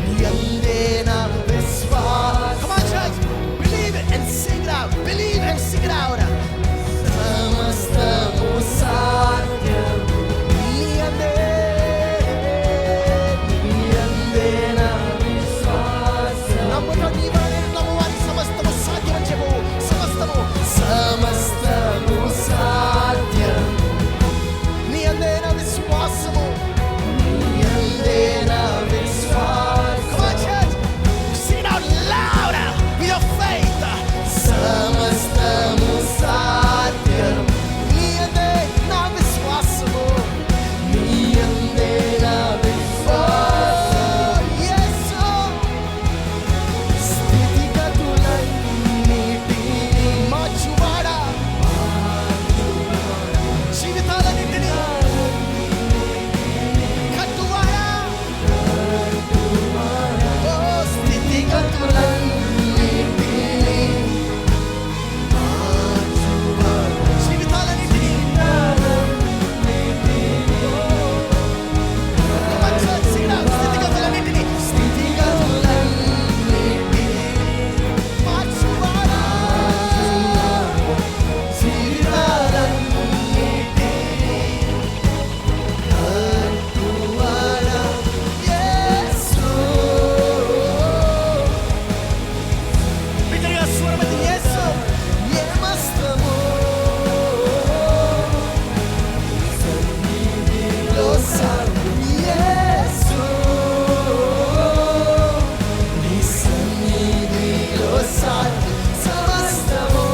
నీ అందే నా విశ్వాసం. Come on church, believe it and sing it out. Believe and sing it out. సమస్తము సాధ్యం నీ అందే నా విశ్వాసం. నమ్ముతో నీ వారి నమ్మువారి సమస్తము సాధ్యం అని చెప్పు. సమస్తము సాధ్యం నీ అందే నా విశ్వాసము నీ అందే నా విశ్వాసం. Come on church, sing it out loud with your faith. సమస్తము సాధ్యం నీ అందే నా విశ్వాసము నీ అందే నా విశ్వాసం. యేసు స్థితిగతులన్నిటినీ మార్చువాడా, జీవితాలన్నిటినీ కట్టువాడా. ఓ స్థితిగతులన్నిటినీ జీవితాలన్నిటినీ స్థితిగతులన్నిటినీ మార్చువాడా, జీవితాలన్నిటినీ కట్టువాడా. యేసు బిడ్డగా స్వరమతి యేసు ఏమస్తము సన్నిధిలో సాధ్యం. యేసు నీ సన్నిధిలో సాధ్యం. సమస్తము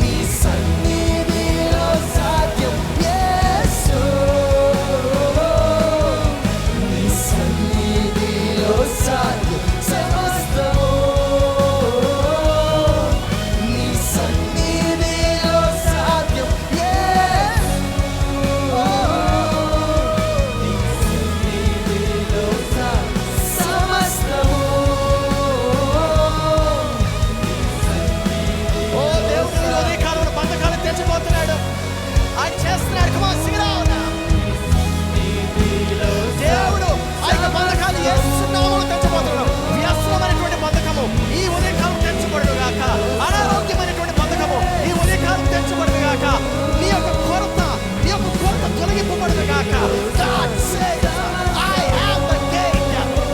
నీ సన్నిధిలో సాధ్యం. యేసు నీ సన్నిధిలో సాధ్యం. సమస్తము నీ సన్నిధిలో సాధ్యం. యేసు నీ సన్నిధిలో సాధ్యం. సమస్తము. ఓ దేవుడు ఈ ఉదయకాలంలో బంధకాలు తెచ్చిపోతున్నాడు. ఆయన చేస్తున్నాడు. Come on, sing it out now. దేవుడు ఆ యొక్క బంధకాలు యేసు నామములో తెచ్చిపోతున్నాడు. వ్యసనమైనటువంటి బంధకము ఈ ఉదయకాలం తెచ్చబడును గాక. అనారోగ్యమైనటువంటి బంధకము ఈ ఉదయకాలం తెచ్చబడును గాక. నీ యొక్క కొరత తొలగింపబడును గాక. God says, I am the gate.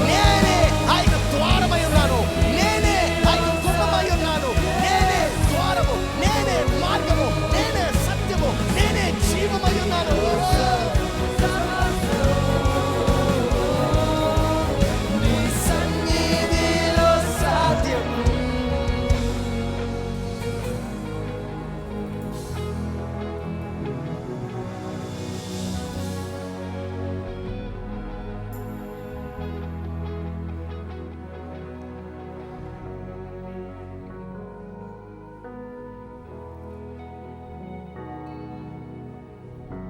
నేనే ఆ యొక్క ద్వారమై ఉన్నాను. నేనే ఆ యొక్క గుమ్మమై ఉన్నాను. నేనే ద్వారము, నేనే మార్గము, నేనే సత్యము, నేనే జీవమై ఉన్నాను. నీ సన్నిధిలో సాధ్యం.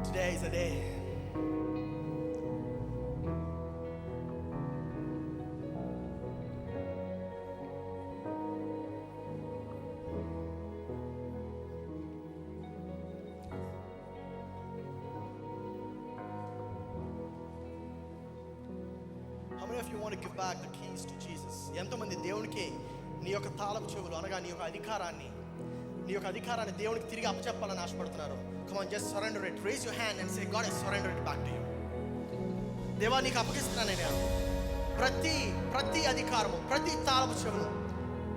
Today is a day. How many of you want to give back the keys to Jesus? ఎంతమంది దేవునికి నీ యొక్క తాళపు చెవులు అనగా నీ యొక్క అధికారాన్ని దేవునికి తిరిగి అప్పచెప్పాలని ఆశపడుతున్నారు? Come on, just surrender it. Raise your hand and say, God, I surrender it back to you. దేవా నీకు అప్పగిస్తున్నాను నేను ప్రతి అధికారము, ప్రతి తాళపు చెవులు,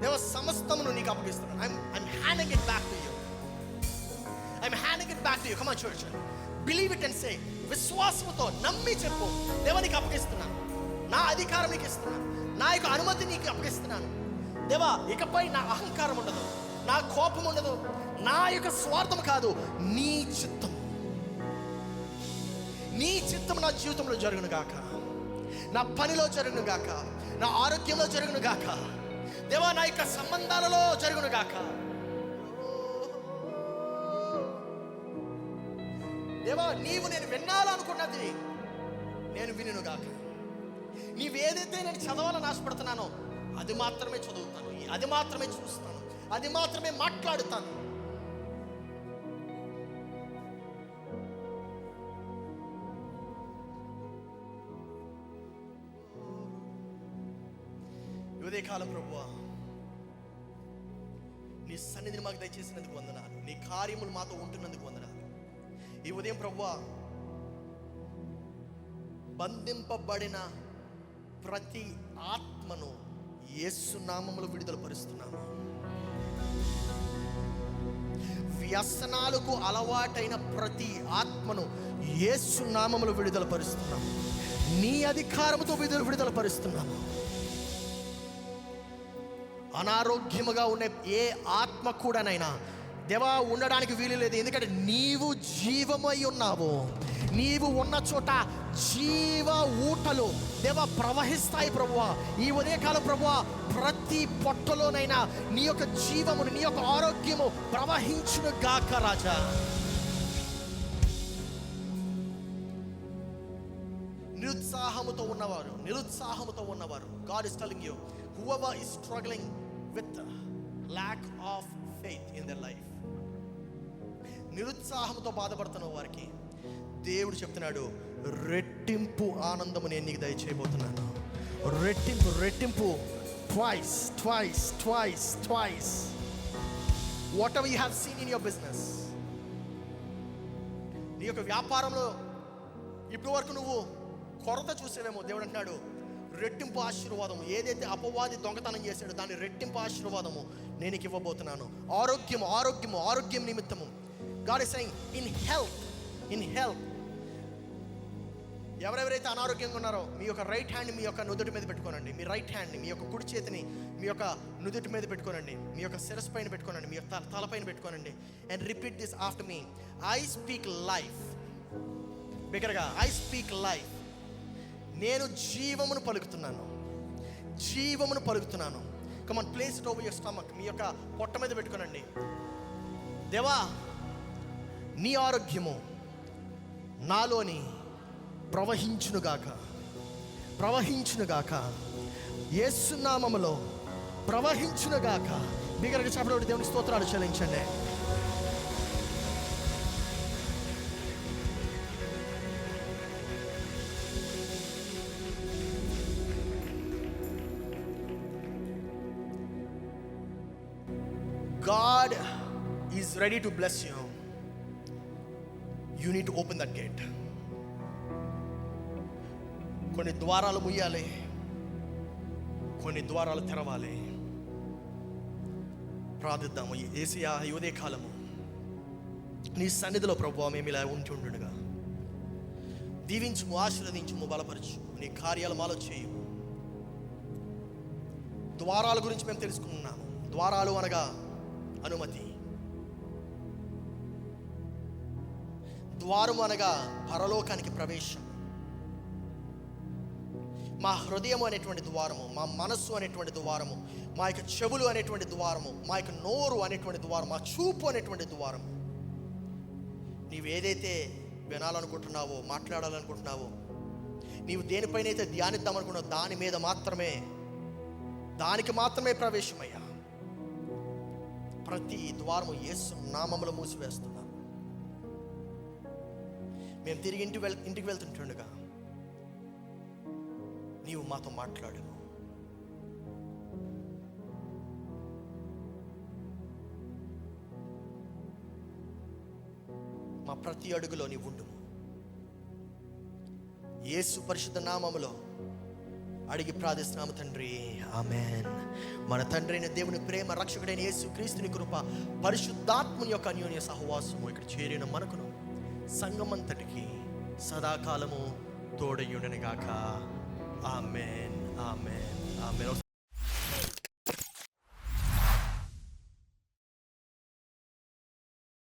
దేవ సమస్తమును నీకు అప్పగిస్తున్నాను. I'm handing it back to you. I'm handing it back to you. Come on church, believe it and say, విశ్వాసముతో నమ్మి చెప్పు, దేవా నీకు అప్పగిస్తున్నాను, నా అధికారం నీకు ఇస్తున్నాను, నా యొక్క అనుమతి నీకు అప్పగిస్తున్నాను. దేవా ఇకపై నా అహంకారం ఉండదు, నా కోపం ఉండదు, నా యొక్క స్వార్థం కాదు, నీ చిత్తం నా జీవితంలో జరుగును గాక, నా పనిలో జరుగును గాక, నా ఆరోగ్యంలో జరుగును గాక, దేవా నా యొక్క సంబంధాలలో జరుగును గాక. దేవా నీవు నేను వినాలనుకున్నది నేను వినును గాక. నీవేదైతే నేను చదవాలని ఆశపడుతున్నానో అది మాత్రమే చదువుతాను, అది మాత్రమే చూస్తాను, అది మాత్రమే మాట్లాడుతాను. ఉదయకాలం ప్రభువా, నీ సన్నిధిని మాకు దయచేసినందుకు వందనాలు. నీ కార్యములు మాతో ఉంటున్నందుకు వందనాలు. ఈ ఉదయం ప్రభువా, బంధింపబడిన ప్రతి ఆత్మను యేసు నామములో విడుదల పరుస్తున్నాము. వ్యసనాలకు అలవాటైన ప్రతి ఆత్మను యేసు నామములో విడుదల పరుస్తున్నాము. నీ అధికారముతో విడుదల పరుస్తున్నాము. అనారోగ్యముగా ఉన్న ఏ ఆత్మ కూడానైనా దేవా ఉండడానికి వీలు లేదు. ఎందుకంటే నీవు జీవమై ఉన్నావు. నీవు ఉన్న చోట జీవ ఊటలు దేవా ప్రవహిస్తాయి ప్రభువా. ఈ ఉదయకాలం ప్రభువా, ప్రతి పొట్టలోనైనా నీ యొక్క జీవమును, నీ యొక్క ఆరోగ్యము ప్రవహించును గాక రాజా. నిరుత్సాహముతో ఉన్నవారు God is telling you, whoever is struggling with lack of faith in their life, నిరుత్సాహంతో బాధపడుతున్న వారికి దేవుడు చెప్తున్నాడు, రెట్టింపు ఆనందము నేను నీకు దయచేయబోతున్నాను. రెట్టింపు twice whatever you have seen in your business. నీ యొక్క వ్యాపారంలో ఇప్పటి వరకు నువ్వు కొరత చూసేవేమో, దేవుడు అంటున్నాడు రెట్టింపు ఆశీర్వాదము. ఏదైతే అపవాది దొంగతనం చేశాడో దాని రెట్టింపు ఆశీర్వాదము నేను నీకు ఇవ్వబోతున్నాను. ఆరోగ్యం నిమిత్తము. God is saying in health ఎవరెవరైతే అనారోగ్యంగా ఉన్నారో మీ యొక్క రైట్ హ్యాండ్ మీ యొక్క నుదుటి మీద పెట్టుకోనండి. మీ రైట్ హ్యాండ్ని, మీ యొక్క కుడి చేతిని మీ యొక్క నుదుటి మీద పెట్టుకోనండి. మీ యొక్క శిరస్సు పైన పెట్టుకోనండి. మీ యొక్క తలపైన పెట్టుకోనండి. And repeat this after me. I speak life. బిగ్గరగా, ఐ స్పీక్ లైఫ్. నేను జీవమును పలుకుతున్నాను. Come on, place it over your stomach. మీ యొక్క పొట్ట మీద పెట్టుకోనండి. దేవా, నీ ఆరోగ్యము నాలోని ప్రవహించునుగాక. యేసు నామములో ప్రవహించునుగాక. బిగ్గరగా చెప్పండి, దేవుని స్తోత్రాలు చెల్లించండి. God is ready to bless you. You need to open that gate. కొన్ని ద్వారాలు ముయ్యాలి, కొన్ని ద్వారాలు తెరవాలి. ప్రార్థిద్దాము. యేసయ్యా, ఈ ఉదయ కాలము నీ సన్నిధిలో ప్రభువా మేము ఇలా ఉంటుండగా దీవించుము, ఆశీర్వదించుము, బలపరచు. నీ కార్యాలు మాలో చేయు. ద్వారాల గురించి మేము తెలుసుకున్నాము. ద్వారాలు అనగా అనుమతి. ద్వారము అనగా పరలోకానికి ప్రవేశం. మా హృదయం అనేటువంటి ద్వారము, మా మనస్సు అనేటువంటి ద్వారము, మా యొక్క చెవులు అనేటువంటి ద్వారము, మా యొక్క నోరు అనేటువంటి ద్వారం, మా చూపు అనేటువంటి ద్వారము. నీవు ఏదైతే వినాలనుకుంటున్నావో, మాట్లాడాలనుకుంటున్నావో, నీవు దేనిపైనైతే ధ్యానిద్దామనుకున్నావో దానికి మాత్రమే ప్రవేశమయ్యా. ప్రతి ద్వారము యేసు నామములో మూసివేస్తున్నాను. మేము తిరిగి ఇంటికి వెళ్తుంటుండగా నీవు మాతో మాట్లాడు. మా ప్రతి అడుగులో నీవు ఉండుము. యేసు పరిశుద్ధ నామములో అడిగి ప్రార్థిస్తున్నాము తండ్రి, ఆమేన్. మన తండ్రి అయిన దేవుని ప్రేమ, రక్షకుడైన యేసు క్రీస్తుని కృప, పరిశుద్ధాత్ముని యొక్క అన్యోన్య సహవాసము ఇక్కడ చేరిన మనకును సంఘమంతటికి సదాకాలము తోడయుండును గాక. ఆమేన్.